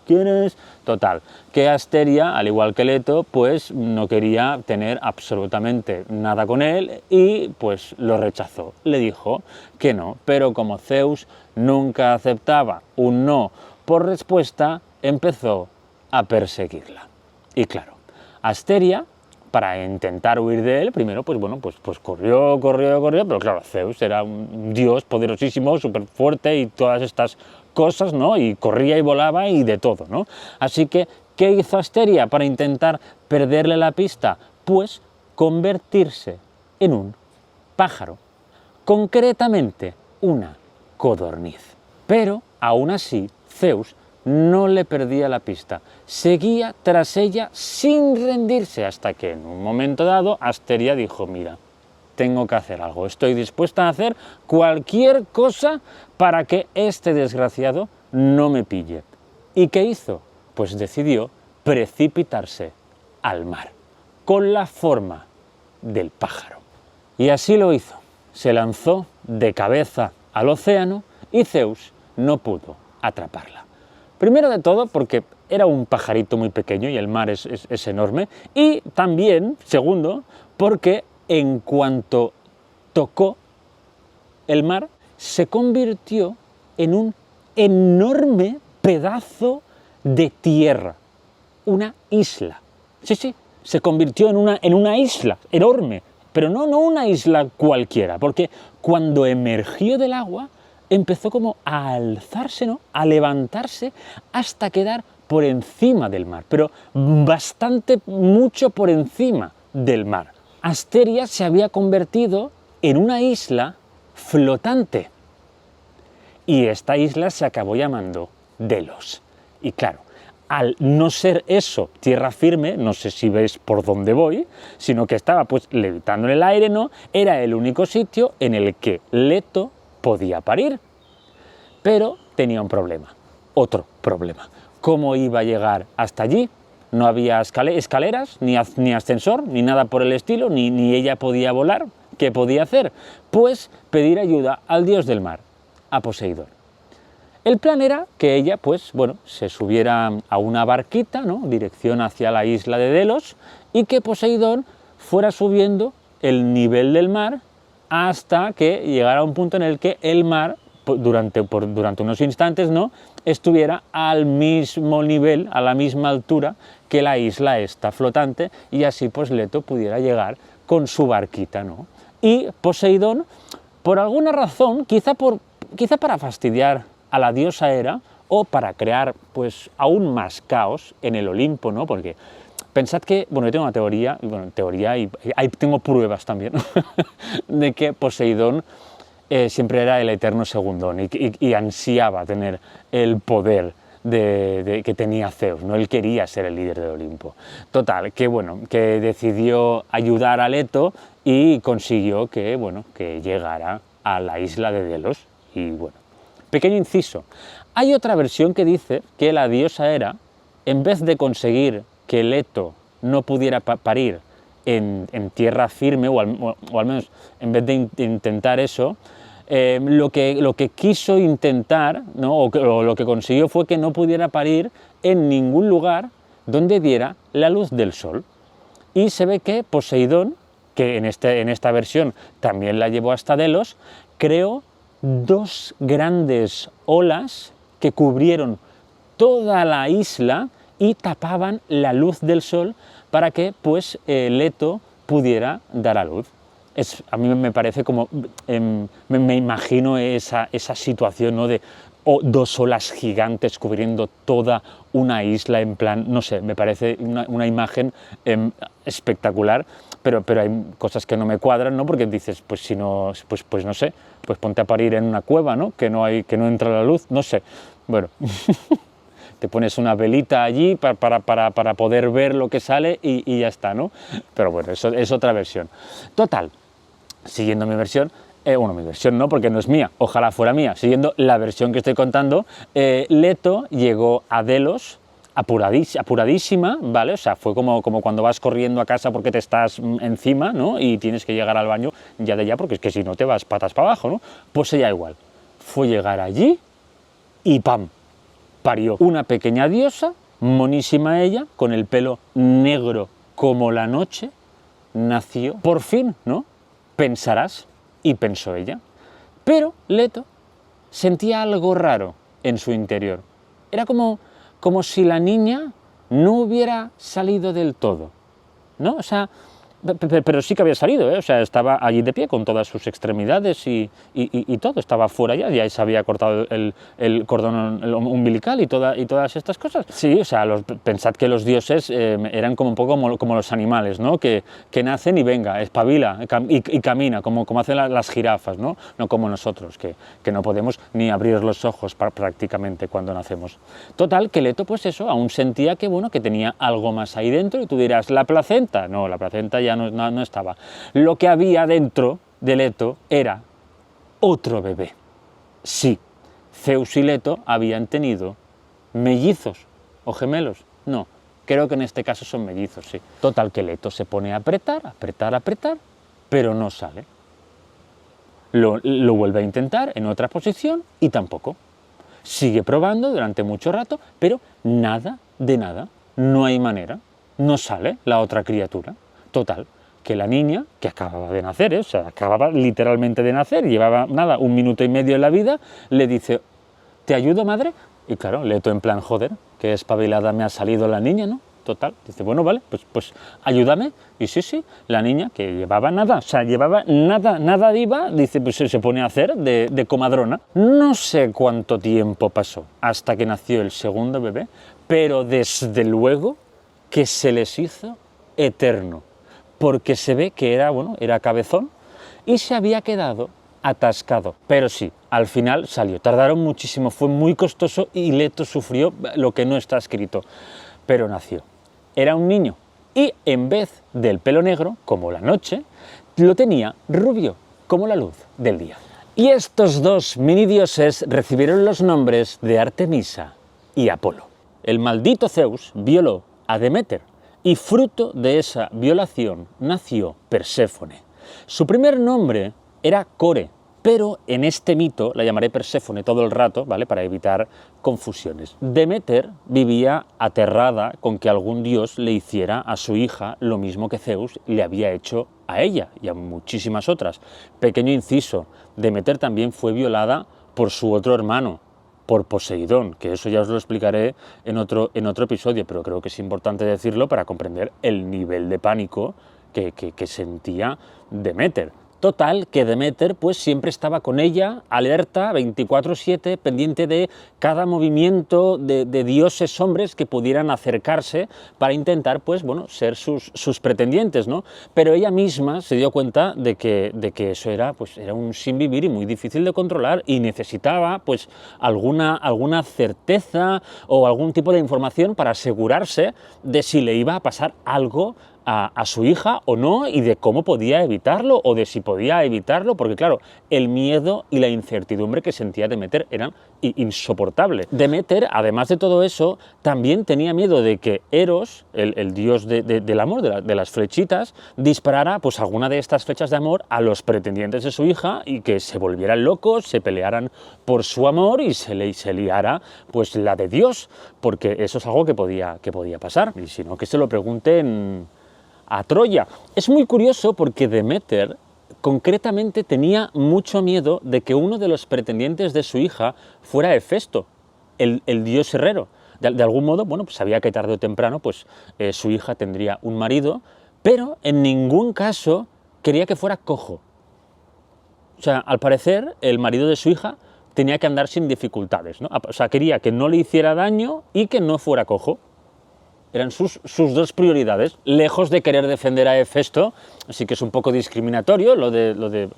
Speaker 1: ¿Quieres? Total, que Asteria, al igual que Leto, pues no quería tener absolutamente nada con él y pues lo rechazó. Le dijo que no, pero como Zeus nunca aceptaba un no por respuesta, empezó a perseguirla. Y claro, Asteria, para intentar huir de él, primero pues corrió, pero claro, Zeus era un dios poderosísimo, súper fuerte y todas estas cosas, ¿no? Y corría y volaba y de todo, ¿no? Así que, ¿qué hizo Asteria para intentar perderle la pista? Pues convertirse en un pájaro, concretamente una codorniz. Pero, aún así, Zeus no le perdía la pista, seguía tras ella sin rendirse, hasta que en un momento dado Asteria dijo, mira, tengo que hacer algo, estoy dispuesta a hacer cualquier cosa para que este desgraciado no me pille. ¿Y qué hizo? Pues decidió precipitarse al mar, con la forma del pájaro. Y así lo hizo. Se lanzó de cabeza al océano y Zeus no pudo atraparla. Primero de todo porque era un pajarito muy pequeño y el mar es enorme, y también, segundo, porque en cuanto tocó el mar, se convirtió en un enorme pedazo de tierra, una isla. Sí, se convirtió en una isla enorme, pero no una isla cualquiera, porque cuando emergió del agua empezó como a alzarse, ¿no?, a levantarse hasta quedar por encima del mar, pero bastante, mucho por encima del mar. Asteria se había convertido en una isla flotante, y esta isla se acabó llamando Delos. Y claro, al no ser eso tierra firme, no sé si veis por dónde voy, sino que estaba pues levitando en el aire, ¿no?, era el único sitio en el que Leto podía parir. Pero tenía un problema, otro problema. ¿Cómo iba a llegar hasta allí? No había escaleras, ni ascensor, ni nada por el estilo, ni ella podía volar. ¿Qué podía hacer? Pues pedir ayuda al dios del mar, a Poseidón. El plan era que ella, pues, bueno, se subiera a una barquita, ¿no?, dirección hacia la isla de Delos, y que Poseidón fuera subiendo el nivel del mar hasta que llegara a un punto en el que el mar, durante unos instantes, ¿no?, estuviera al mismo nivel, a la misma altura que la isla esta flotante, y así pues Leto pudiera llegar con su barquita, ¿no? Y Poseidón, por alguna razón, quizá para fastidiar a la diosa Hera, o para crear pues aún más caos en el Olimpo, ¿no? Porque pensad que, bueno, yo tengo una teoría, y ahí tengo pruebas también, de que Poseidón siempre era el eterno segundón y ansiaba tener el poder que tenía Zeus, ¿no? Él quería ser el líder del Olimpo. Total, que bueno, que decidió ayudar a Leto y consiguió que llegara a la isla de Delos. Y bueno, pequeño inciso, hay otra versión que dice que la diosa Hera, en vez de conseguir que Leto no pudiera parir en tierra firme, o al menos en vez de intentar eso, lo que quiso intentar, ¿no?, o lo que consiguió fue que no pudiera parir en ningún lugar donde diera la luz del sol. Y se ve que Poseidón, que en esta versión también la llevó hasta Delos, creó dos grandes olas que cubrieron toda la isla y tapaban la luz del sol para que pues Leto pudiera dar a luz. A mí me parece como, me imagino esa situación, ¿no?, de dos olas gigantes cubriendo toda una isla, en plan, no sé, me parece una imagen espectacular, pero hay cosas que no me cuadran, ¿no?, porque dices, pues si no, pues no sé, pues ponte a parir en una cueva, ¿no?, que no entra la luz, no sé, bueno. Te pones una velita allí para poder ver lo que sale y ya está, ¿no? Pero bueno, eso es otra versión. Total, siguiendo mi versión, mi versión no, porque no es mía, ojalá fuera mía, siguiendo la versión que estoy contando, Leto llegó a Delos apuradísima, ¿vale? O sea, fue como cuando vas corriendo a casa porque te estás encima, ¿no?, y tienes que llegar al baño ya de ya, porque es que si no te vas patas para abajo, ¿no? Pues ella igual, fue llegar allí y ¡pam!, parió una pequeña diosa, monísima ella, con el pelo negro como la noche, nació, por fin, ¿no?, pensarás, y pensó ella. Pero Leto sentía algo raro en su interior. Era como si la niña no hubiera salido del todo, ¿no? O sea, pero sí que había salido, ¿eh? O sea, estaba allí de pie con todas sus extremidades y todo, estaba fuera ya se había cortado el cordón umbilical y todas estas cosas. Sí, o sea, pensad que los dioses eran como un poco como los animales, ¿no?, que nacen y venga, espabila y camina, como hacen las jirafas, ¿no? No como nosotros, que no podemos ni abrir los ojos prácticamente cuando nacemos. Total, que Leto, pues eso, aún sentía que, bueno, que tenía algo más ahí dentro, y tú dirás, ¿la placenta? No, la placenta ya no estaba. Lo que había dentro de Leto era otro bebé. Sí, Zeus y Leto habían tenido mellizos o gemelos. No, creo que en este caso son mellizos, sí. Total, que Leto se pone a apretar, pero no sale. Lo vuelve a intentar en otra posición y tampoco. Sigue probando durante mucho rato, pero nada de nada. No hay manera. No sale la otra criatura. Total, que la niña, que acababa de nacer, o sea, acababa literalmente de nacer, llevaba nada, 1 minuto y medio en la vida, le dice: ¿te ayudo, madre? Y claro, Leto en plan, joder, qué espabilada me ha salido la niña, ¿no? Total, dice, bueno, vale, pues ayúdame. Y sí, la niña, que llevaba nada, o sea, llevaba nada viva, dice, pues se pone a hacer de comadrona. No sé cuánto tiempo pasó hasta que nació el segundo bebé, pero desde luego que se les hizo eterno, porque se ve que era cabezón y se había quedado atascado. Pero sí, al final salió. Tardaron muchísimo, fue muy costoso y Leto sufrió lo que no está escrito, pero nació. Era un niño y en vez del pelo negro, como la noche, lo tenía rubio, como la luz del día. Y estos dos minidioses recibieron los nombres de Artemisa y Apolo. El maldito Zeus violó a Deméter y fruto de esa violación nació Perséfone. Su primer nombre era Core, pero en este mito la llamaré Perséfone todo el rato, ¿vale?, para evitar confusiones. Deméter vivía aterrada con que algún dios le hiciera a su hija lo mismo que Zeus le había hecho a ella y a muchísimas otras. Pequeño inciso, Deméter también fue violada por su otro hermano, por Poseidón, que eso ya os lo explicaré en otro episodio, pero creo que es importante decirlo para comprender el nivel de pánico que sentía Deméter. Total, que Deméter pues siempre estaba con ella, alerta, 24/7, pendiente de cada movimiento de dioses hombres que pudieran acercarse para intentar pues, ser sus pretendientes, ¿no? Pero ella misma se dio cuenta de que eso era un sinvivir y muy difícil de controlar y necesitaba pues alguna certeza o algún tipo de información para asegurarse de si le iba a pasar algo a su hija o no, y de cómo podía evitarlo o de si podía evitarlo, porque claro, el miedo y la incertidumbre que sentía Deméter eran insoportables. Deméter, además de todo eso, también tenía miedo de que Eros, el dios del amor, de las flechitas, disparara pues alguna de estas flechas de amor a los pretendientes de su hija y que se volvieran locos, se pelearan por su amor y se liara pues la de Dios, porque eso es algo que podía pasar, y si no, que se lo pregunten a Troya. Es muy curioso porque Deméter concretamente tenía mucho miedo de que uno de los pretendientes de su hija fuera Hefesto, el dios herrero. De algún modo, pues sabía que tarde o temprano su hija tendría un marido, pero en ningún caso quería que fuera cojo. O sea, al parecer, el marido de su hija tenía que andar sin dificultades, ¿no? O sea, quería que no le hiciera daño y que no fuera cojo. Eran sus dos prioridades, lejos de querer defender a Hefesto, así que es un poco discriminatorio lo de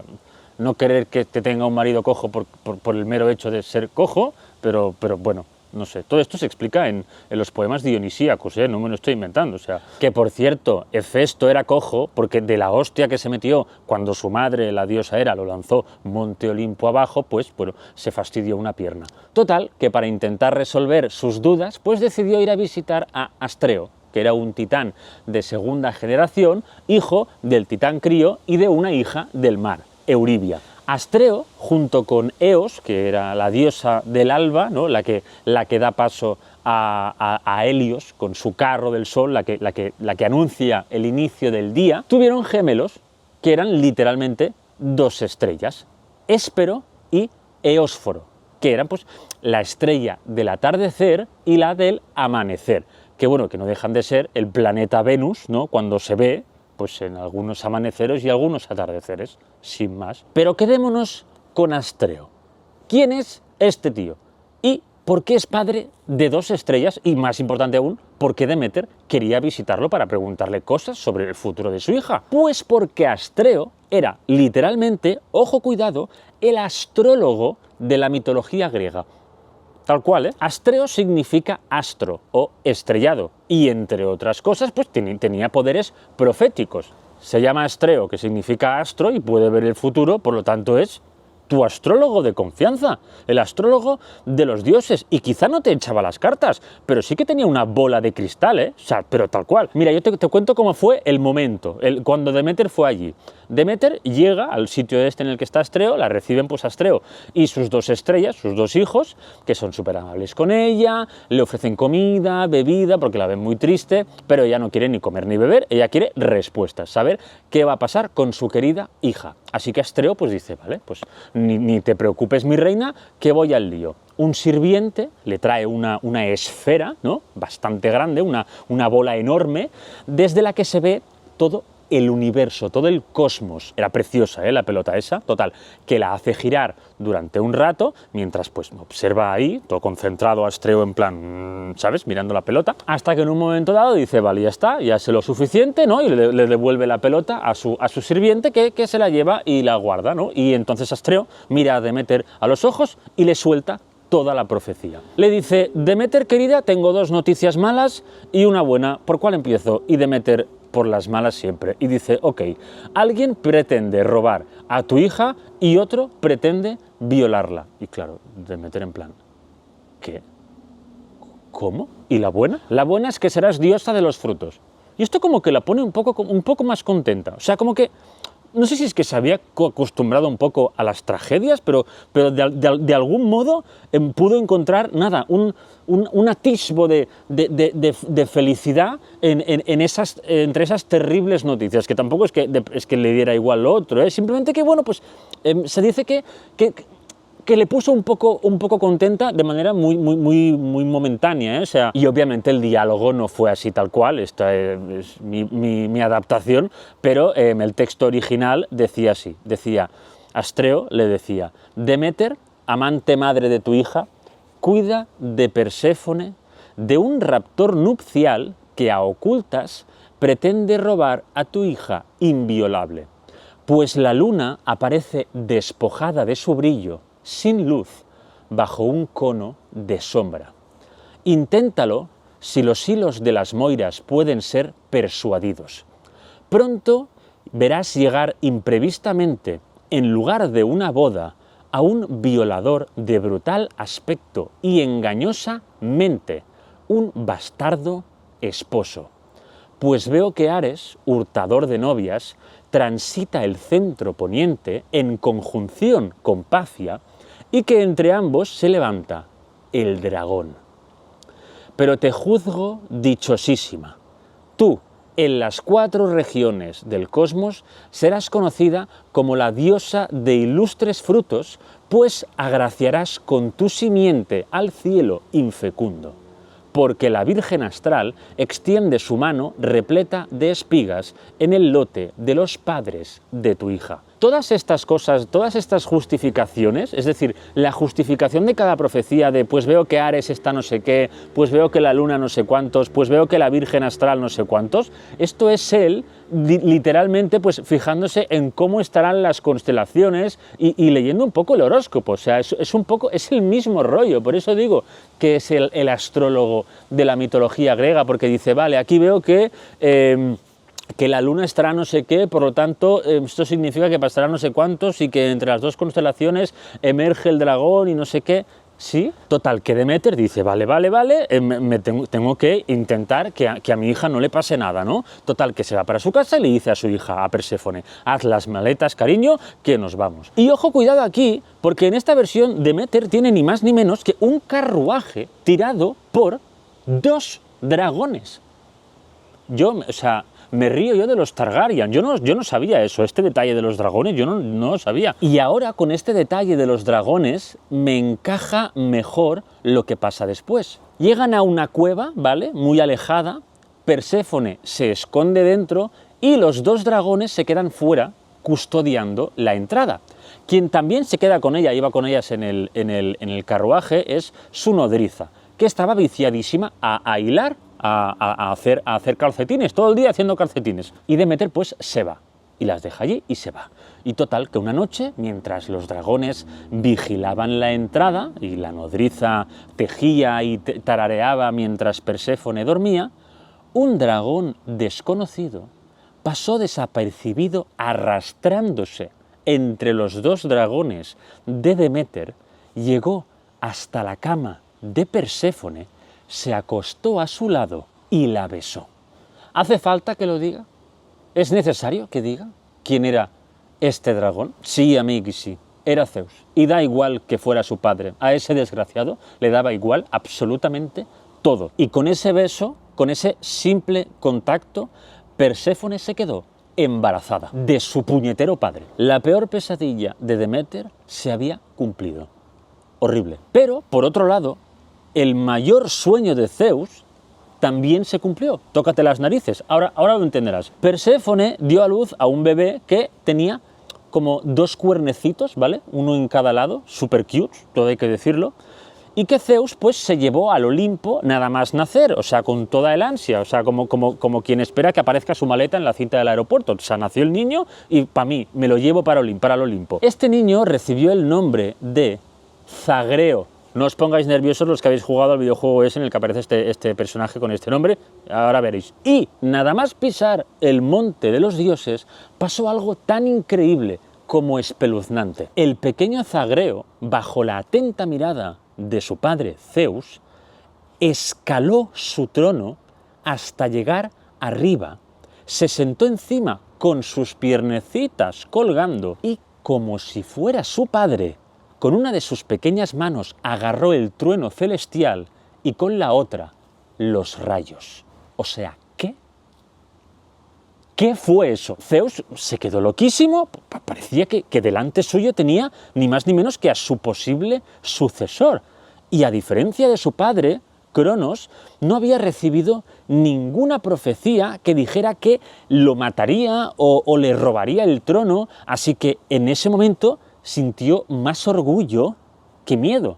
Speaker 1: no querer que te tenga un marido cojo por el mero hecho de ser cojo, pero bueno, no sé, todo esto se explica en los poemas dionisíacos, no me lo estoy inventando, o sea, que por cierto, Hefesto era cojo porque de la hostia que se metió cuando su madre, la diosa Hera, lo lanzó Monte Olimpo abajo, se fastidió una pierna. Total, que para intentar resolver sus dudas, decidió ir a visitar a Astreo, que era un titán de segunda generación, hijo del titán Crío y de una hija del mar, Euribia. Astreo, junto con Eos, que era la diosa del alba, ¿no?, la que da paso a Helios con su carro del sol, la que anuncia el inicio del día, tuvieron gemelos que eran literalmente 2 estrellas, Héspero y Eósforo, que eran la estrella del atardecer y la del amanecer, que no dejan de ser el planeta Venus, ¿no?, cuando se ve en algunos amaneceres y algunos atardeceres, sin más. Pero quedémonos con Astreo. ¿Quién es este tío? ¿Y por qué es padre de 2 estrellas? Y más importante aún, ¿por qué Deméter quería visitarlo para preguntarle cosas sobre el futuro de su hija? Pues porque Astreo era literalmente, ojo cuidado, el astrólogo de la mitología griega. Tal cual, Astreo significa astro o estrellado y, entre otras cosas, tenía poderes proféticos. Se llama Astreo, que significa astro, y puede ver el futuro, por lo tanto es tu astrólogo de confianza, el astrólogo de los dioses, y quizá no te echaba las cartas, pero sí que tenía una bola de cristal, ¿eh? O sea, pero tal cual. Mira, yo te cuento cómo fue el momento, cuando Deméter fue allí. Deméter llega al sitio este en el que está Astreo, la reciben pues Astreo y sus dos estrellas, sus dos hijos, que son súper amables con ella, le ofrecen comida, bebida, porque la ven muy triste, pero ella no quiere ni comer ni beber, ella quiere respuestas, saber qué va a pasar con su querida hija. Así que Astreo pues dice, vale, pues ni te preocupes mi reina, que voy al lío. Un sirviente le trae una esfera, ¿no?, bastante grande, una bola enorme, desde la que se ve todo el universo, todo el cosmos. Era preciosa, la pelota esa, total, que la hace girar durante un rato, mientras pues observa ahí, todo concentrado Astreo en plan, ¿sabes?, mirando la pelota, hasta que en un momento dado dice, vale, ya está, ya sé lo suficiente, ¿no?, y le devuelve la pelota a su sirviente, que se la lleva y la guarda, ¿no?, y entonces Astreo mira a Deméter a los ojos y le suelta toda la profecía. Le dice, Deméter querida, tengo dos noticias malas y una buena, ¿por cuál empiezo? Y Deméter, por las malas siempre. Y dice, ok, alguien pretende robar a tu hija y otro pretende violarla. Y claro, Deméter en plan, ¿qué? ¿Cómo? ¿Y la buena? La buena es que serás diosa de los frutos. Y esto como que la pone un poco más contenta. O sea, como que no sé si es que se había acostumbrado un poco a las tragedias, pero de algún modo pudo encontrar, nada, un atisbo de felicidad entre esas terribles noticias, que tampoco es que le diera igual lo otro, simplemente que, bueno, pues se dice que le puso un poco contenta de manera muy momentánea, O sea, y obviamente el diálogo no fue así tal cual, esta es mi adaptación, pero el texto original decía así, Astreo le decía, Deméter, amante madre de tu hija, cuida de Perséfone, de un raptor nupcial que a ocultas pretende robar a tu hija inviolable, pues la luna aparece despojada de su brillo, sin luz, bajo un cono de sombra. Inténtalo si los hilos de las moiras pueden ser persuadidos. Pronto verás llegar imprevistamente, en lugar de una boda, a un violador de brutal aspecto y engañosa mente, un bastardo esposo. Pues veo que Ares, hurtador de novias, transita el centro poniente en conjunción con Pacia, y que entre ambos se levanta el dragón. Pero te juzgo dichosísima. Tú, en las 4 regiones del cosmos, serás conocida como la diosa de ilustres frutos, pues agraciarás con tu simiente al cielo infecundo, porque la Virgen Astral extiende su mano repleta de espigas en el lote de los padres de tu hija. Todas estas cosas, todas estas justificaciones, es decir, la justificación de cada profecía de pues veo que Ares está no sé qué, pues veo que la luna no sé cuántos, pues veo que la Virgen Astral no sé cuántos, esto es él literalmente pues fijándose en cómo estarán las constelaciones y leyendo un poco el horóscopo, o sea, es el mismo rollo, por eso digo que es el astrólogo de la mitología griega, porque dice, vale, aquí veo que la luna estará no sé qué, por lo tanto esto significa que pasará no sé cuántos y que entre las dos constelaciones emerge el dragón y no sé qué. Sí, total, que Deméter dice, vale, tengo que intentar que a mi hija no le pase nada, ¿no? Total, que se va para su casa y le dice a su hija, a Perséfone, haz las maletas, cariño, que nos vamos. Y ojo, cuidado aquí, porque en esta versión Deméter tiene ni más ni menos que un carruaje tirado por 2 dragones. Me río yo de los Targaryen, yo no sabía eso, este detalle de los dragones, yo no lo sabía. Y ahora con este detalle de los dragones me encaja mejor lo que pasa después. Llegan a una cueva, ¿vale?, muy alejada, Perséfone se esconde dentro y los 2 dragones se quedan fuera custodiando la entrada. Quien también se queda con ella, iba con ellas en el carruaje, es su nodriza, que estaba viciadísima a hilar, a hacer calcetines, todo el día haciendo calcetines. Y Deméter pues se va, y las deja allí y se va. Y total, que una noche, mientras los dragones vigilaban la entrada, y la nodriza tejía y tarareaba mientras Perséfone dormía, un dragón desconocido pasó desapercibido arrastrándose entre los dos dragones de Deméter, llegó hasta la cama de Perséfone, se acostó a su lado y la besó. ¿Hace falta que lo diga? ¿Es necesario que diga quién era este dragón? Sí, amigos, sí, era Zeus. Y da igual que fuera su padre, a ese desgraciado le daba igual absolutamente todo. Y con ese beso, con ese simple contacto, Perséfone se quedó embarazada de su puñetero padre. La peor pesadilla de Deméter se había cumplido. Horrible. Pero, por otro lado, el mayor sueño de Zeus también se cumplió. Tócate las narices, ahora lo entenderás. Perséfone dio a luz a un bebé que tenía como 2 cuernecitos, ¿vale? Uno en cada lado, super cute, todo hay que decirlo, y que Zeus pues se llevó al Olimpo nada más nacer, o sea, con toda el ansia, o sea, como quien espera que aparezca su maleta en la cinta del aeropuerto. O sea, nació el niño y para mí, me lo llevo para el Olimpo. Este niño recibió el nombre de Zagreo. No os pongáis nerviosos los que habéis jugado al videojuego ese en el que aparece este personaje con este nombre, ahora veréis. Y nada más pisar el monte de los dioses, pasó algo tan increíble como espeluznante. El pequeño Zagreo, bajo la atenta mirada de su padre Zeus, escaló su trono hasta llegar arriba, se sentó encima con sus piernecitas colgando y, como si fuera su padre, con una de sus pequeñas manos agarró el trueno celestial y con la otra los rayos. O sea, ¿qué fue eso? Zeus se quedó loquísimo, parecía que delante suyo tenía ni más ni menos que a su posible sucesor. Y a diferencia de su padre, Cronos no había recibido ninguna profecía que dijera que lo mataría o le robaría el trono, así que en ese momento sintió más orgullo que miedo,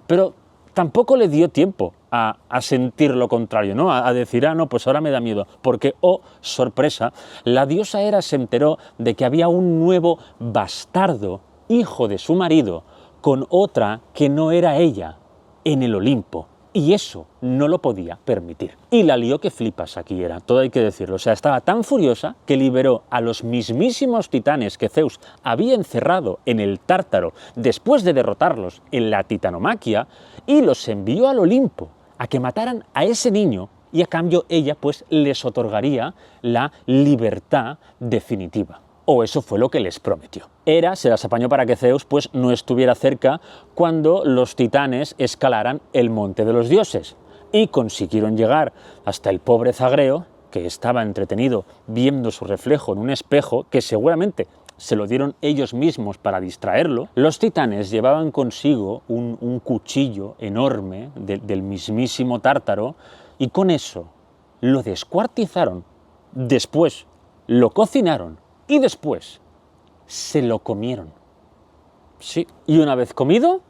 Speaker 1: pero tampoco le dio tiempo a sentir lo contrario, ¿no? A decir, no, pues ahora me da miedo, porque, oh, sorpresa, la diosa Hera se enteró de que había un nuevo bastardo, hijo de su marido, con otra que no era ella, en el Olimpo. Y eso no lo podía permitir. Y la lió que flipas aquí Hera, todo hay que decirlo. O sea, estaba tan furiosa que liberó a los mismísimos titanes que Zeus había encerrado en el Tártaro después de derrotarlos en la Titanomaquia y los envió al Olimpo a que mataran a ese niño y a cambio ella pues les otorgaría la libertad definitiva. O eso fue lo que les prometió. Hera se las apañó para que Zeus pues no estuviera cerca cuando los titanes escalaran el monte de los dioses y consiguieron llegar hasta el pobre Zagreo, que estaba entretenido viendo su reflejo en un espejo que seguramente se lo dieron ellos mismos para distraerlo. Los titanes llevaban consigo un cuchillo enorme del mismísimo Tártaro y con eso lo descuartizaron, después lo cocinaron y después se lo comieron. Sí, y una vez comido,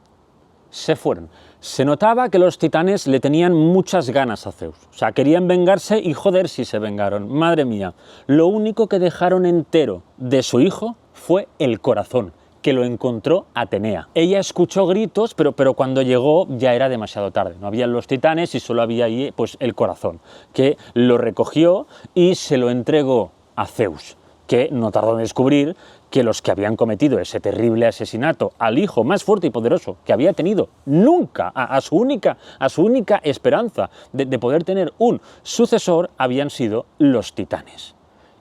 Speaker 1: se fueron. Se notaba que los titanes le tenían muchas ganas a Zeus. O sea, querían vengarse y joder si se vengaron. Madre mía, lo único que dejaron entero de su hijo fue el corazón, que lo encontró Atenea. Ella escuchó gritos, pero cuando llegó ya era demasiado tarde. No habían los titanes y solo había ahí pues, el corazón, que lo recogió y se lo entregó a Zeus, que no tardó en descubrir que los que habían cometido ese terrible asesinato al hijo más fuerte y poderoso que había tenido nunca, a su única esperanza de poder tener un sucesor, habían sido los titanes.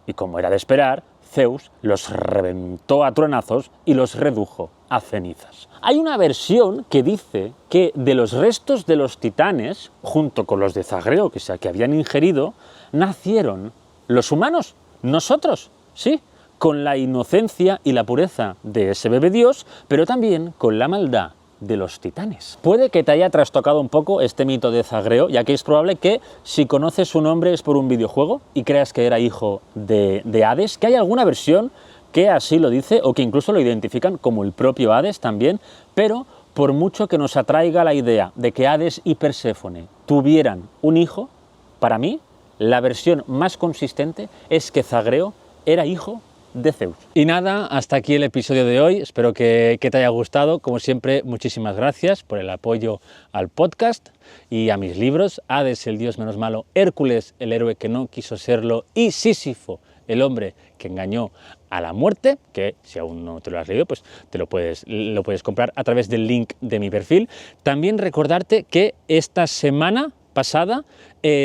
Speaker 1: Y como era de esperar, Zeus los reventó a truenazos y los redujo a cenizas. Hay una versión que dice que de los restos de los titanes, junto con los de Zagreo que habían ingerido, nacieron los humanos, nosotros, sí, con la inocencia y la pureza de ese bebé dios, pero también con la maldad de los titanes. Puede que te haya trastocado un poco este mito de Zagreo, ya que es probable que si conoces su nombre es por un videojuego y creas que era hijo de Hades, que hay alguna versión que así lo dice o que incluso lo identifican como el propio Hades también, pero por mucho que nos atraiga la idea de que Hades y Perséfone tuvieran un hijo, para mí la versión más consistente es que Zagreo era hijo de Zeus. Y nada, hasta aquí el episodio de hoy, espero que te haya gustado. Como siempre, muchísimas gracias por el apoyo al podcast y a mis libros, Hades, el dios menos malo, Hércules, el héroe que no quiso serlo, y Sísifo, El hombre que engañó a la muerte, que si aún no te lo has leído, pues lo puedes comprar a través del link de mi perfil. También recordarte que esta semana pasada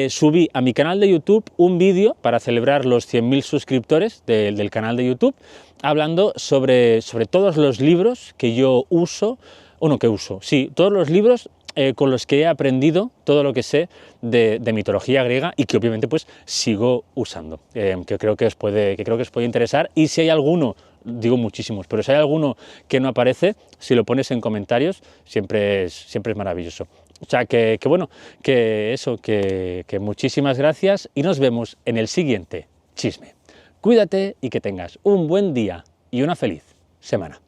Speaker 1: subí a mi canal de YouTube un vídeo para celebrar los 100.000 suscriptores del canal de YouTube, hablando sobre todos los libros que yo uso, todos los libros con los que he aprendido todo lo que sé de mitología griega y que obviamente pues sigo usando, que creo que os puede interesar. Y si hay alguno, digo muchísimos, pero si hay alguno que no aparece, si lo pones en comentarios, siempre es maravilloso. O sea que muchísimas gracias y nos vemos en el siguiente chisme. Cuídate y que tengas un buen día y una feliz semana.